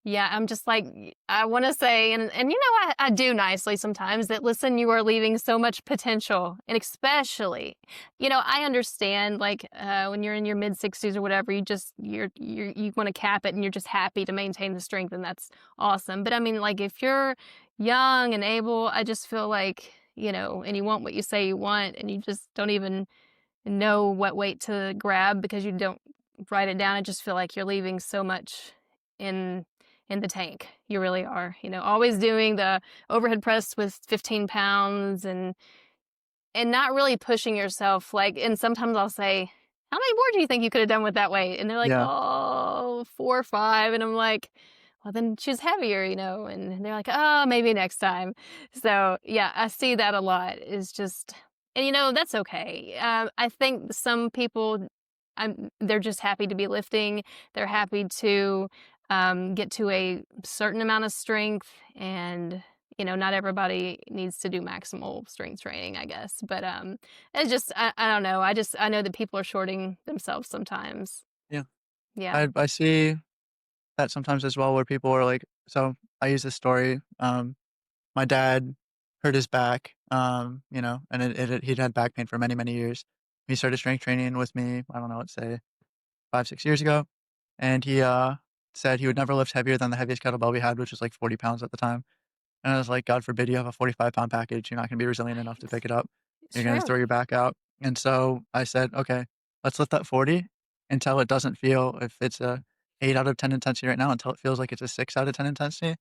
Yeah, I'm just like, I wanna say, and you know, I do nicely sometimes that, "Listen, you are leaving so much potential," and especially, I understand, like, when you're in your mid-60s or whatever, you wanna cap it and you're just happy to maintain the strength, and that's awesome, but I mean, like, if you're young and able, I just feel like, and you want what you say you want, and you just don't even know what weight to grab because you don't write it down. I just feel like you're leaving so much in in the tank. You really are. Always doing the overhead press with 15 pounds and not really pushing yourself. Like, and sometimes I'll say, "How many more do you think you could have done with that weight?" And they're like, Yeah. "Oh, 4 or 5." And I'm like, "Well, then choose heavier," And they're like, "Oh, maybe next time." So yeah, I see that a lot. Is just, and that's okay. I think some people, they're just happy to be lifting. They're happy to get to a certain amount of strength, and not everybody needs to do maximal strength training, I guess. But it's just, I don't know. I know that people are shorting themselves sometimes. Yeah. Yeah. I see that sometimes as well where people are like, so I use this story. My dad hurt his back, and he'd had back pain for many, many years. He started strength training with me, I don't know, let's say 5, 6 years ago. And he said he would never lift heavier than the heaviest kettlebell we had, which was like 40 pounds at the time. And I was like, God forbid you have a 45-pound package. You're not going to be resilient enough to Right. pick it up. It's You're going to true. throw your back out. And so I said, okay, let's lift that 40 until it doesn't feel, if it's a 8 out of 10 intensity right now, until it feels like it's a 6 out of 10 intensity.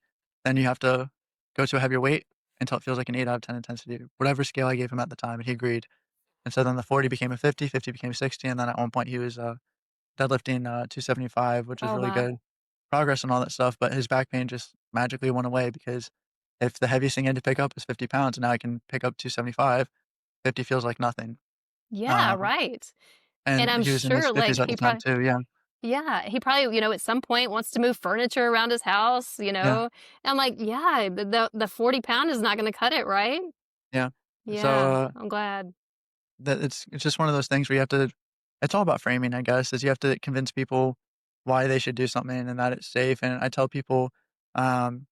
Then you have to go to a heavier weight until it feels like an 8 out of 10 intensity, whatever scale I gave him at the time. And he agreed. And so then the 40 became a 50, 50 became 60. And then at one point he was deadlifting 275, which was Oh really my. good progress and all that stuff, but his back pain just magically went away because if the heaviest thing he had to pick up is 50 pounds and now I can pick up 275, 50 feels like nothing. Yeah, Um, right. And and I'm he was in his sure, 50s like, at the time too, yeah, he probably, at some point wants to move furniture around his house. yeah, I'm like, yeah, the 40 pound is not going to cut it, right? yeah. So, Yeah, I'm glad. that it's just one of those things where you have to, it's all about framing, I guess, is you have to convince people why they should do something and that it's safe, and I tell people, um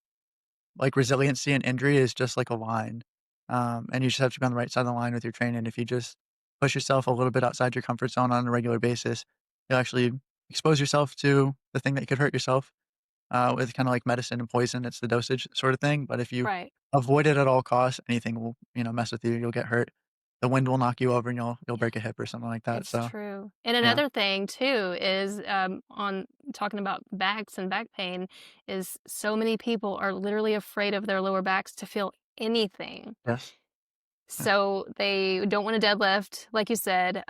like, resiliency and injury is just like a line, and you just have to be on the right side of the line with your training. If you just push yourself a little bit outside your comfort zone on a regular basis, you'll actually expose yourself to the thing that could hurt yourself, with kinda like medicine and poison, it's the dosage sort of thing, but if you Right. avoid it at all costs, anything will, mess with you, you'll get hurt. The wind will knock you over and you'll Yeah. break a hip or something like that, It's so, true. And yeah. another thing too is, on talking about backs and back pain, is so many people are literally afraid of their lower backs to feel anything. Yes. Yeah. So they don't want to deadlift, like you said.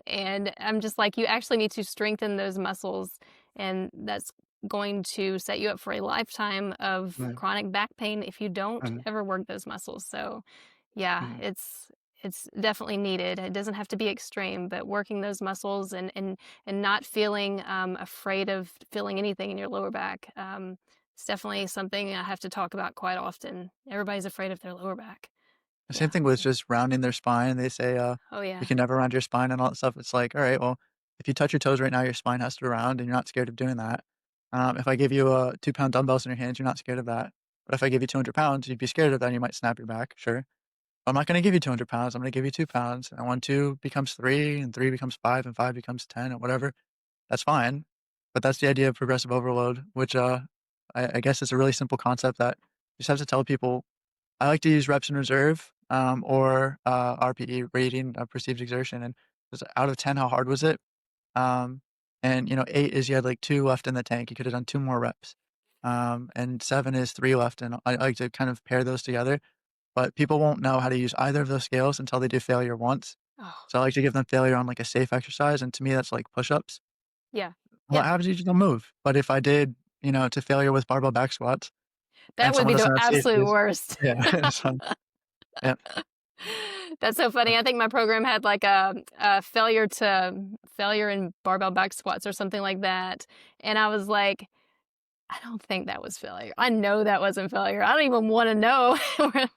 And I'm just like, you actually need to strengthen those muscles, and that's going to set you up for a lifetime of Right. chronic back pain if you don't Mhm. ever work those muscles. So, yeah, Mhm. it's definitely needed. It doesn't have to be extreme, but working those muscles and not feeling afraid of feeling anything in your lower back. It's definitely something I have to talk about quite often. Everybody's afraid of their lower back. The same Yeah. thing with just rounding their spine. They say, Oh you yeah. can never round your spine and all that stuff. It's like, all right, well, if you touch your toes right now, your spine has to round and you're not scared of doing that. If I give you 2-pound dumbbells in your hands, you're not scared of that. But if I give you 200 pounds, you'd be scared of that and you might snap your back. Sure. I'm not going to give you 200 pounds. I'm going to give you 2 pounds. And when two becomes three and three becomes five and five becomes 10 and whatever, that's fine. But that's the idea of progressive overload, which I guess is a really simple concept that you just have to tell people. I like to use reps in reserve, or RPE, rating of perceived exertion, and just out of 10, how hard was it? Um, and, 8 is you had, like, 2 left in the tank, you coulda done 2 more reps. And 7 is 3 left, and I like to kind of pair those together, but people won't know how to use either of those scales until they do failure once. Oh So I like to give them failure on, like, a safe exercise, and to me, that's like push-ups. yeah. What Yep. happens if you don't move? But if I did, to failure with barbell back squats That and would someone be the doesn't have absolute safeties, worst. yeah, so, yeah, That's so funny. I think my program had like a failure in barbell back squats or something like that. And I was like, I don't think that was failure. I know that wasn't failure. I don't even want to know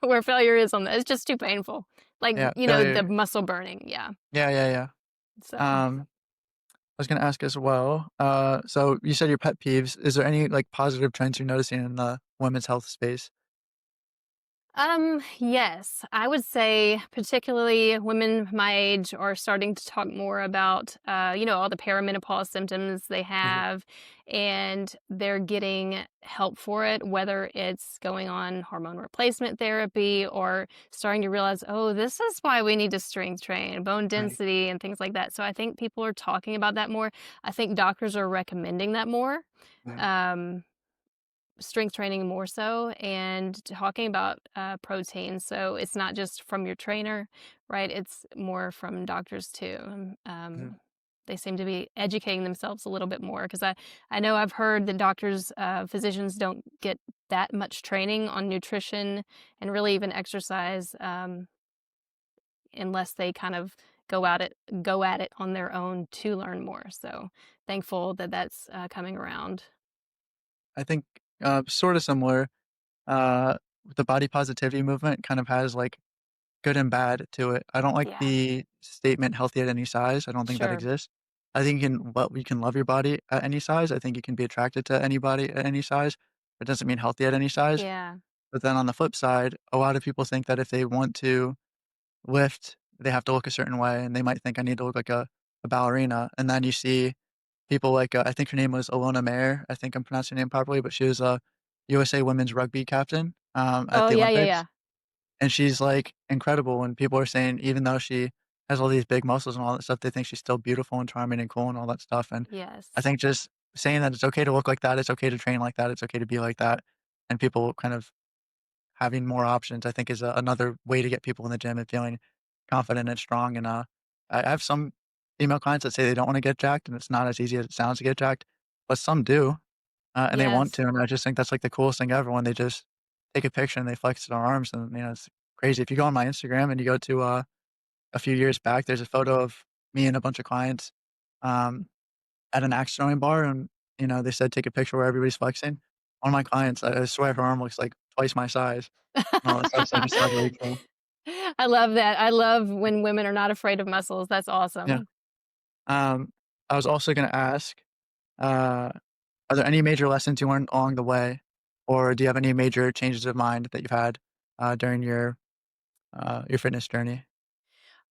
where failure is on that. It's just too painful. Like, yeah, the failure. muscle burning. Yeah. Yeah, yeah, yeah. So, I was gonna ask as well, so you said your pet peeves. Is there any, like, positive trends you're noticing in the women's health space? yes, I would say particularly women my age are starting to talk more about, all the perimenopause symptoms they Mhm. have, and they're getting help for it, whether it's going on hormone replacement therapy or starting to realize, oh, this is why we need to strength train, bone Right. density, and things like that. So I think people are talking about that more. I think doctors are recommending that more. Mhm. Um, Strength training more so and talking about protein. So it's not just from your trainer, right? It's more from doctors too. Mhm. They seem to be educating themselves a little bit more because I know I've heard that doctors, physicians don't get that much training on nutrition and really even exercise unless they kind of go at it on their own to learn more. So thankful that that's coming around. I think, sorta similar, uh, the body positivity movement kind of has, like, good and bad to it. I don't like Yeah, the statement "healthy at any size." I don't think that sure. exists. I think you can love your body at any size. I think you can be attracted to anybody at any size. It doesn't mean healthy at any size. Yeah. But then on the flip side, a lot of people think that if they want to lift, they have to look a certain way, and they might think, "I need to look like a ballerina." And then you see people like, I think her name was Alona Mayer. I think I'm pronouncing her name properly, but she was a USA women's rugby captain, at Oh, the yeah, yeah, Olympics. yeah. And she's, like, incredible, and people are saying even though she has all these big muscles and all that stuff, they think she's still beautiful and charming and cool and all that stuff, and I Yes. think just saying that it's okay to look like that, it's okay to train like that, it's okay to be like that, and people kind of having more options, I think is another way to get people in the gym and feeling confident and strong, and, I have some female clients that say they don't wanna get jacked, and it's not as easy as it sounds to get jacked, but some do. And they want Yes. to, and I just think that's, like, the coolest thing ever when they just take a picture and they flex their arms and, it's crazy. If you go on my Instagram and you go to, a few years back, there's a photo of me and a bunch of clients, um, at an axe throwing bar, and, they said, "Take a picture where everybody's flexing." One of my clients, I swear her arm looks like twice my size and all that stuff, so I just thought really cool. I love that. I love when women are not afraid of muscles. That's Yeah. awesome. Um, I was also gonna ask, uh, are there any major lessons you learned along the way, or do you have any major changes of mind that you've had, during your fitness journey?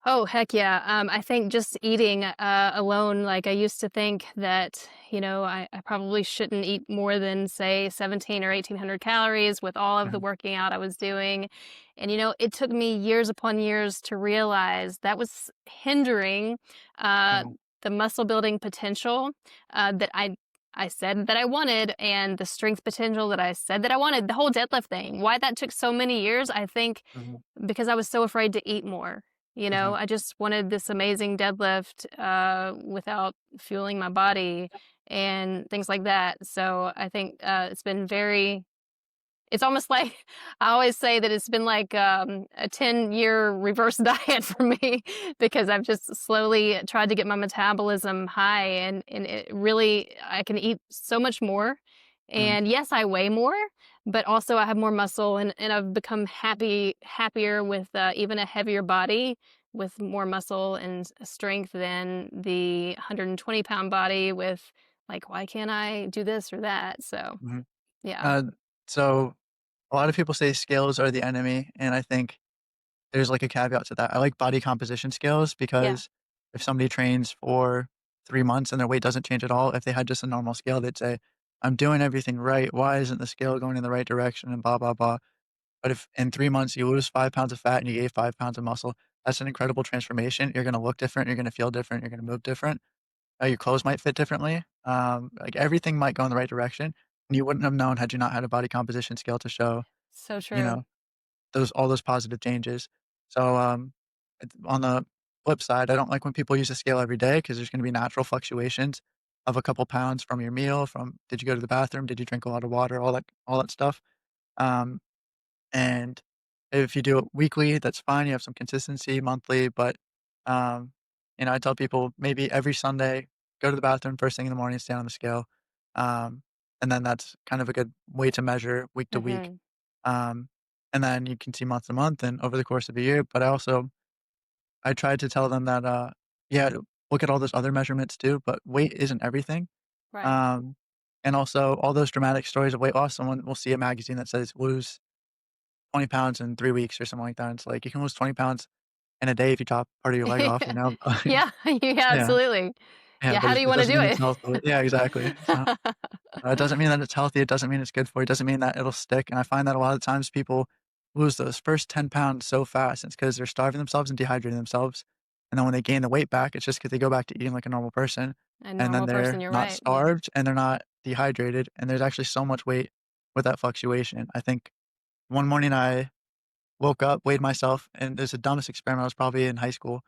Oh, heck yeah. I think just eating alone, like I used to think that, I probably shouldn't eat more than, say, 17 or 1800 calories with all of the Mhm, working out I was doing. And, it took me years upon years to realize that was hindering uh, mhm, the muscle building potential that I said that I wanted and the strength potential that I said that I wanted. The whole deadlift thing, why that took so many years, I think mhm, because I was so afraid to eat more. mhm, I just wanted this amazing deadlift without fueling my body and things like that. So I think it's been it's almost like I always say that it's been like a 10-year reverse diet for me because I've just slowly tried to get my metabolism high and it really, I can eat so much more. mhm, And yes, I weigh more, but also I have more muscle and I've become happier with even a heavier body with more muscle and strength than the 120-pound body with like, why can't I do this or that? So, mhm. yeah. Uh, so a lot of people say scales are the enemy, and I think there's, like, a caveat to that. I like body composition scales Yeah. because if somebody trains for 3 months and their weight doesn't change at all, if they had just a normal scale, they'd say, "I'm doing everything right. Why isn't the scale going in the right direction?" and blah, blah, blah. But if in 3 months you lose 5 pounds of fat and you gain 5 pounds of muscle, that's an incredible transformation. You're gonna look different, you're gonna feel different, you're gonna move different. Your clothes might fit differently. Like, everything might go in the right direction, and you wouldn't have known had you not had a body composition scale to show, So you true. know, those all those positive changes. So, on the flip side, I don't like when people use a scale every day because there's gonna be natural fluctuations of a couple pounds from your meal, from did you go to the bathroom, did you drink a lot of water, all that stuff. Um, and if you do it weekly, that's fine, you have some consistency, monthly, but, um, I tell people maybe every Sunday, go to the bathroom first thing in the morning, stand on the scale, um, and then that's kind of a good way to measure week to week. Mhm. Um, and then you can see month to month and over the course of a year, but I tried to tell them that, yeah, look at all those other measurements too, but weight isn't everything. Right. Um, and also all those dramatic stories of weight loss, someone will see a magazine that says lose 20 pounds in 3 weeks or something like that. It's like you can lose 20 pounds in a day if you chop part of your leg off, you know? Yeah, yeah, Yeah, absolutely. yeah, Yeah, but how do you it wanna doesn't do mean it's it? healthy. Yeah, exactly. So, it doesn't mean that it's healthy, it doesn't mean it's good for you, it doesn't mean that it'll stick, and I find that a lot of times people lose those first 10 pounds so fast, it's because 'cause they're starving themselves and dehydrating themselves, and then when they gain the weight back, it's just because they go back to eating like a normal person, A and then normal person, they're you're not right, yeah. starved and they're not dehydrated, and there's actually so much weight with that fluctuation. I think one morning I woke up, weighed myself, and it's the dumbest experiment. I was probably in high school,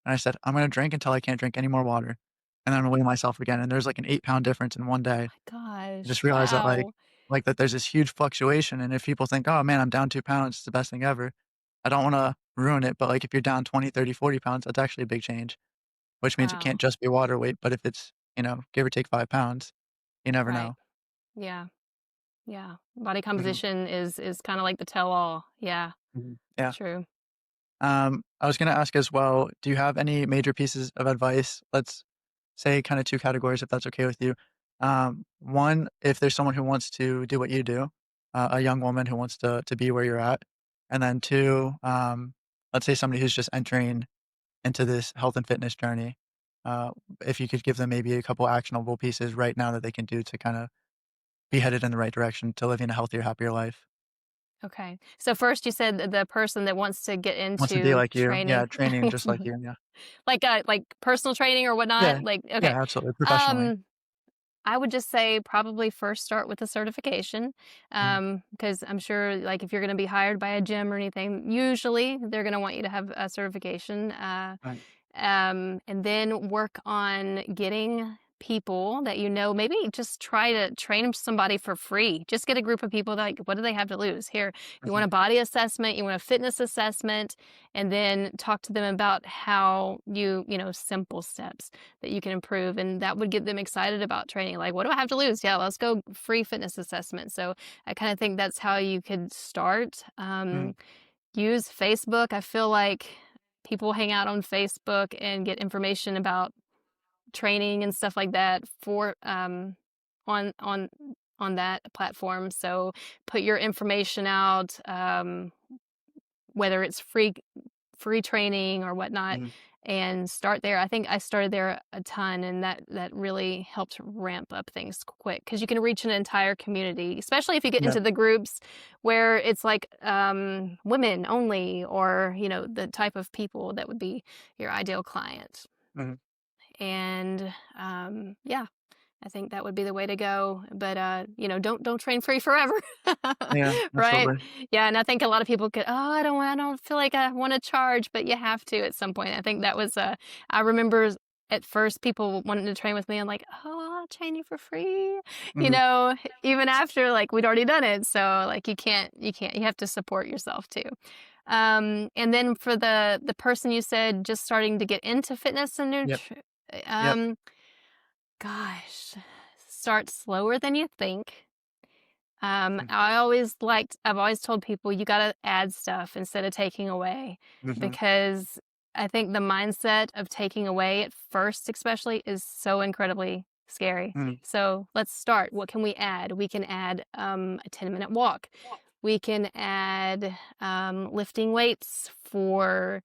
and I said, "I'm gonna drink until I can't drink any more water, and then I'm gonna weigh myself again." And there's like an 8-pound difference in one day. My I just gosh, realized that wow. that there's this huge fluctuation, and if people think, "Oh man, I'm down 2 pounds, it's the best thing ever." I don't wanna ruin it, but like if you're down 20, 30, 40 pounds, that's actually a big change, which means it can't Wow. just be water weight, but if it's, give or take 5 pounds, you never Right. know. Yeah, yeah. Body Mhm, composition is kinda like the tell-all. Yeah, yeah. true. I was gonna ask as well, do you have any major pieces of advice? Let's say kinda 2 categories, if that's okay with you. 1, if there's someone who wants to do what you do, a young woman who wants to be where you're at, and then 2, let's say somebody who's just entering into this health and fitness journey, uh, if you could give them maybe a couple actionable pieces right now that they can do to kinda be headed in the right direction to living a healthier, happier life. Okay. So first you said the person that wants to get Wants to be into like you. Yeah, training training just like you, yeah. like personal training or Yeah. whatnot? Like, okay. Yeah, absolutely, professionally. Um, I would just say probably first start with a certification, Mhm. because I'm sure, like, if you're gonna be hired by a gym or anything, usually they're gonna want you to have a certification, Right. and then work on getting people that you know, maybe just try to train somebody for free. Just get a group of people that, like, what do they have to lose? Here, you want Mhm. a body assessment, you want a fitness assessment, and then talk to them about how simple steps that you can improve. And that would get them excited about training. Like, what do I have to lose? Yeah, let's go free fitness assessment. So I kind of think that's how you could start. Mhm. Use Facebook. I feel like people hang out on Facebook and get information about training and stuff like that for on on on that platform. So put your information out, whether it's free training or whatnot, Mhm. and start there. I think I started there a ton, and that really helped ramp up things quick because you can reach an entire community, especially if you get Yeah. into the groups where it's like women only, or the type of people that would be your ideal client. Mhm. And yeah, I think that would be the way to go, but, don't train free forever, Yeah, right? absolutely. Yeah, and I think a lot of people get, "Oh, I don't feel like I wanna charge," but you have to at some point. I think that was, I remember at first people wanting to train with me, I'm like, "Oh, I'll train you for free," you Mhm. know, even after, like, we'd already done it, so, like, you have to support yourself too. And then for the person you said just starting to get into fitness and Yep. Yep. um gosh, start slower than you think. Mm. I've always told people you gotta add stuff instead of taking away, Mhm. because I think the mindset of taking away at first, especially, is so incredibly scary. Mhm. So let's start. What can we add? We can add a 10-minute walk. We can add lifting weights for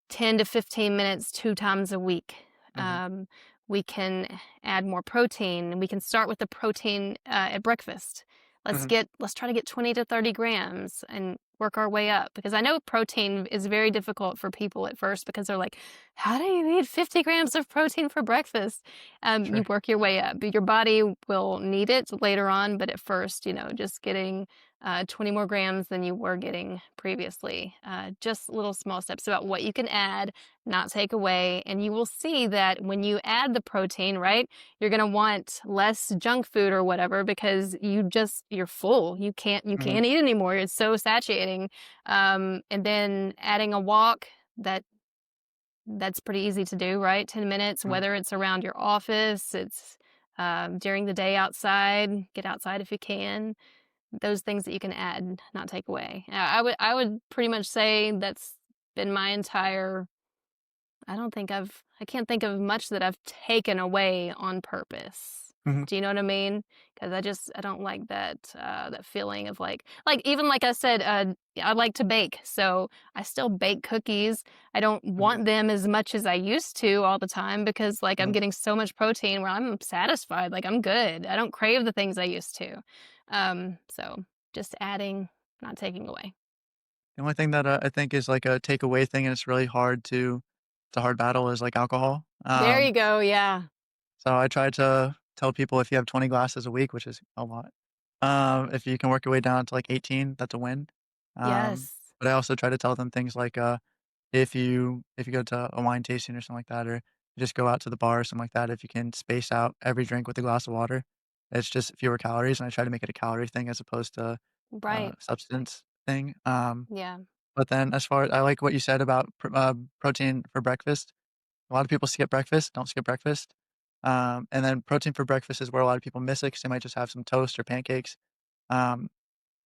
10 to 15 minutes 2 times a week. Mhm. We can add more protein, and we can start with the protein at breakfast. Mhm. Let's try to get 20 to 30 grams and work our way up, because I know protein is very difficult for people at first because they're like, "How do you eat 50 grams of protein for breakfast?" You Sure. work your way up. Your body will need it later on, but at first, just getting 20 more grams than you were getting previously. Just little small steps about what you can add, not take away. And you will see that when you add the protein, right, you're going to want less junk food or whatever, because you're full. You can't Mhm. eat anymore. It's so satiating. And then adding a walk, that's pretty easy to do, right? 10 minutes, Mhm. whether it's around your office, it's during the day outside, get outside if you can. Those things that you can add, not take away. I would pretty much say that's been my entire, I can't think of much that I've taken away on purpose. Mhm, Do you know what I mean? Because I don't like that feeling of even like I said, I like to bake, so I still bake cookies. I don't mhm, want them as much as I used to all the time because, like, I'm mhm. getting so much protein where I'm satisfied, like, I'm good. I don't crave the things I used to. So just adding, not taking away. The only thing that, I think is like a takeaway thing, and it's really hard to it's a hard battle is like alcohol. There you go, yeah. So I try to tell people if you have 20 glasses a week, which is a lot, if you can work your way down to like 18, that's a win. Yes. But I also try to tell them things like, if you go to a wine tasting or something like that, or you just go out to the bar or something like that, if you can space out every drink with a glass of water, it's just fewer calories, and I try to make it a calorie thing as opposed to Right. substance thing. Yeah. But then as far as I like what you said about protein for breakfast. A lot of people skip breakfast, don't skip breakfast. And then protein for breakfast is where a lot of people miss it 'cause they might just have some toast or pancakes. Um,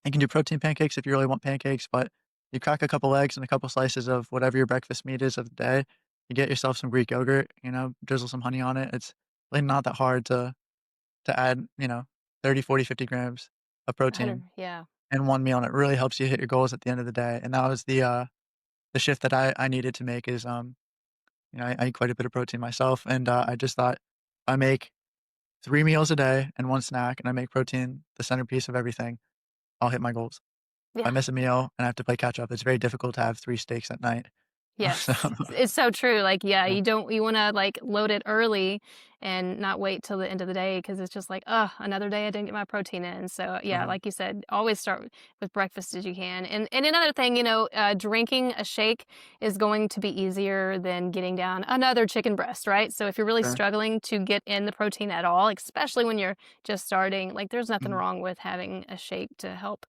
you can do protein pancakes if you really want pancakes, but you crack a couple eggs and a couple slices of whatever your breakfast meat is of the day. You get yourself some Greek yogurt, drizzle some honey on it. It's really not that hard to add, 30, 40, 50 grams of protein 100, yeah. in one meal, and it really helps you hit your goals at the end of the day. And that was the shift that I needed to make is, I eat quite a bit of protein myself, and, I just thought, I make 3 meals a day and 1 snack, and I make protein the centerpiece of everything, I'll hit my goals. If I Yeah. miss a meal and I have to play catch up, it's very difficult to have 3 steaks at night. So, Yes. It's so true, like, yeah, yeah, you wanna, like, load it early and not wait till the end of the day because it's just like, oh, another day I didn't get my protein in." So, yeah, mhm, like you said, always start with breakfast as you can. And another thing, drinking a shake is going to be easier than getting down another chicken breast, right? So if you're really sure, struggling to get in the protein at all, especially when you're just starting, like, there's nothing mhm, wrong with having a shake to help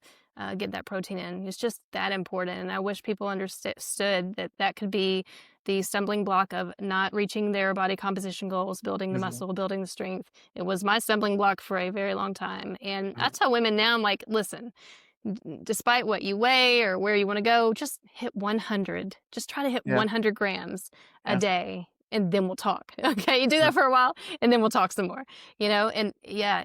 get that protein in. It's just that important. And I wish people understood that that could be the stumbling block of not reaching their body composition goals, building the usually, muscle, building the strength. It was my stumbling block for a very long time. And I mhm, tell women now, I'm like, listen, despite what you weigh or where you want to go, just hit 100. Just try to hit yeah, 100 grams a yeah, day. And then we'll talk. Okay. You do yeah, that for a while and then we'll talk some more, and yeah,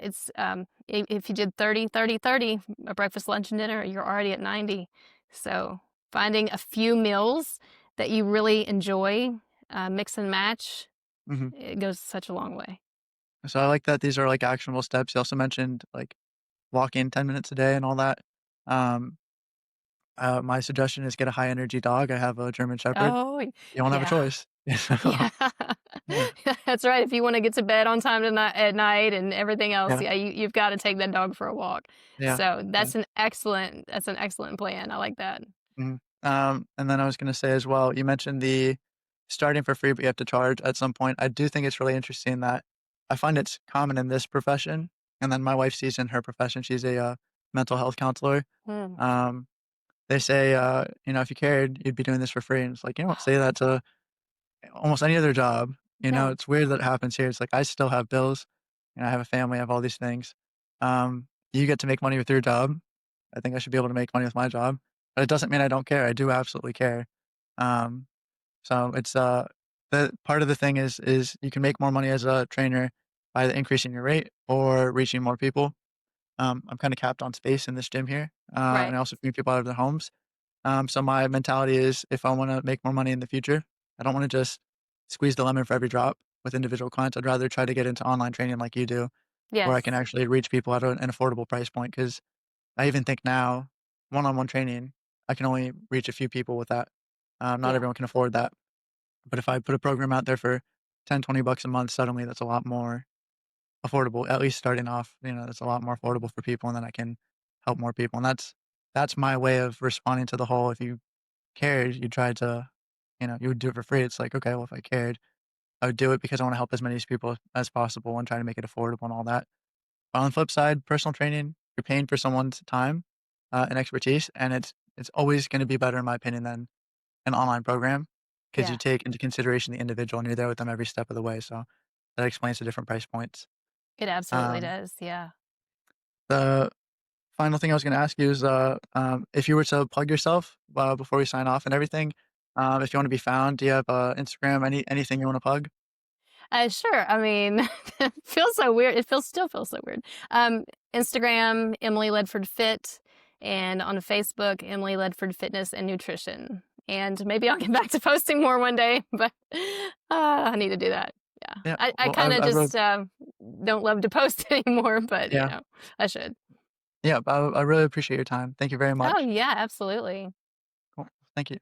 if you did 30, 30, 30, a breakfast, lunch, and dinner, you're already at 90. So finding a few meals that you really enjoy, mix and match, mhm. it goes such a long way. So I like that these are, like, actionable steps. You also mentioned, like, walking 10 minutes a day and all that. Um, my suggestion is get a high energy dog. I have a German Shepherd. Oh, You won't have a yeah. choice. So, Yeah. yeah, That's right. If you wanna get to bed on time tonight at night and everything else, yeah, yeah, you've gotta take that dog for a walk. yeah, So yeah. that's an excellent plan. I like that. Mhm. And then I was gonna say as well, you mentioned the starting for free, but you have to charge at some point. I do think it's really interesting that I find it's common in this profession, and then my wife sees in her profession, she's a, mental health counselor. Mm. Um, they say, "If you cared, you'd be doing this for free," and it's like, you don't say that to almost any other job. No. It's weird that it happens here. It's like, I still have bills, I have a family, I have all these things. You get to make money with your job. I think I should be able to make money with my job, but it doesn't mean I don't care. I do absolutely care. Um, so it's, the part of the thing is you can make more money as a trainer by increasing your rate or reaching more people. I'm kinda capped on space in this gym here, and Right. I also bring people out of their homes. So my mentality is if I wanna make more money in the future, I don't wanna just squeeze the lemon for every drop with individual clients. I'd rather try to get into online training like you do, where I can Yes. actually reach people at an affordable price point. Because I even think now, one-on-one training, I can only reach a few people with that. Not Yeah. everyone can afford that. But if I put a program out there for 10, $20 a month, suddenly that's a lot more affordable, at least starting off, that's a lot more affordable for people, and then I can help more people. And that's my way of responding to the whole, if you cared, you try to, you would do it for free. It's like, okay, well, if I cared, I would do it because I want to help as many people as possible and try to make it affordable and all that. But on the flip side, personal training, you're paying for someone's time and expertise, and it's always going to be better, in my opinion, than an online program because you Yeah. take into consideration the individual and you're there with them every step of the way. So that explains the different price points. It absolutely Um, does. Yeah. the final thing I was going to ask you is, if you were to plug yourself before we sign off and everything, If you want to be found, do you have Instagram? Anything you want to plug? Sure. I mean, it feels so weird. Still feels so weird. Instagram, Emily Ledford Fit, and on Facebook, Emily Ledford Fitness and Nutrition. And maybe I'll get back to posting more one day, but I need to do that. Yeah. Yeah. I Well, kind of I really, just don't love to post anymore, but yeah, I should. yeah. I really appreciate your time. Thank you very Oh, much. yeah, absolutely. Cool. Thank you.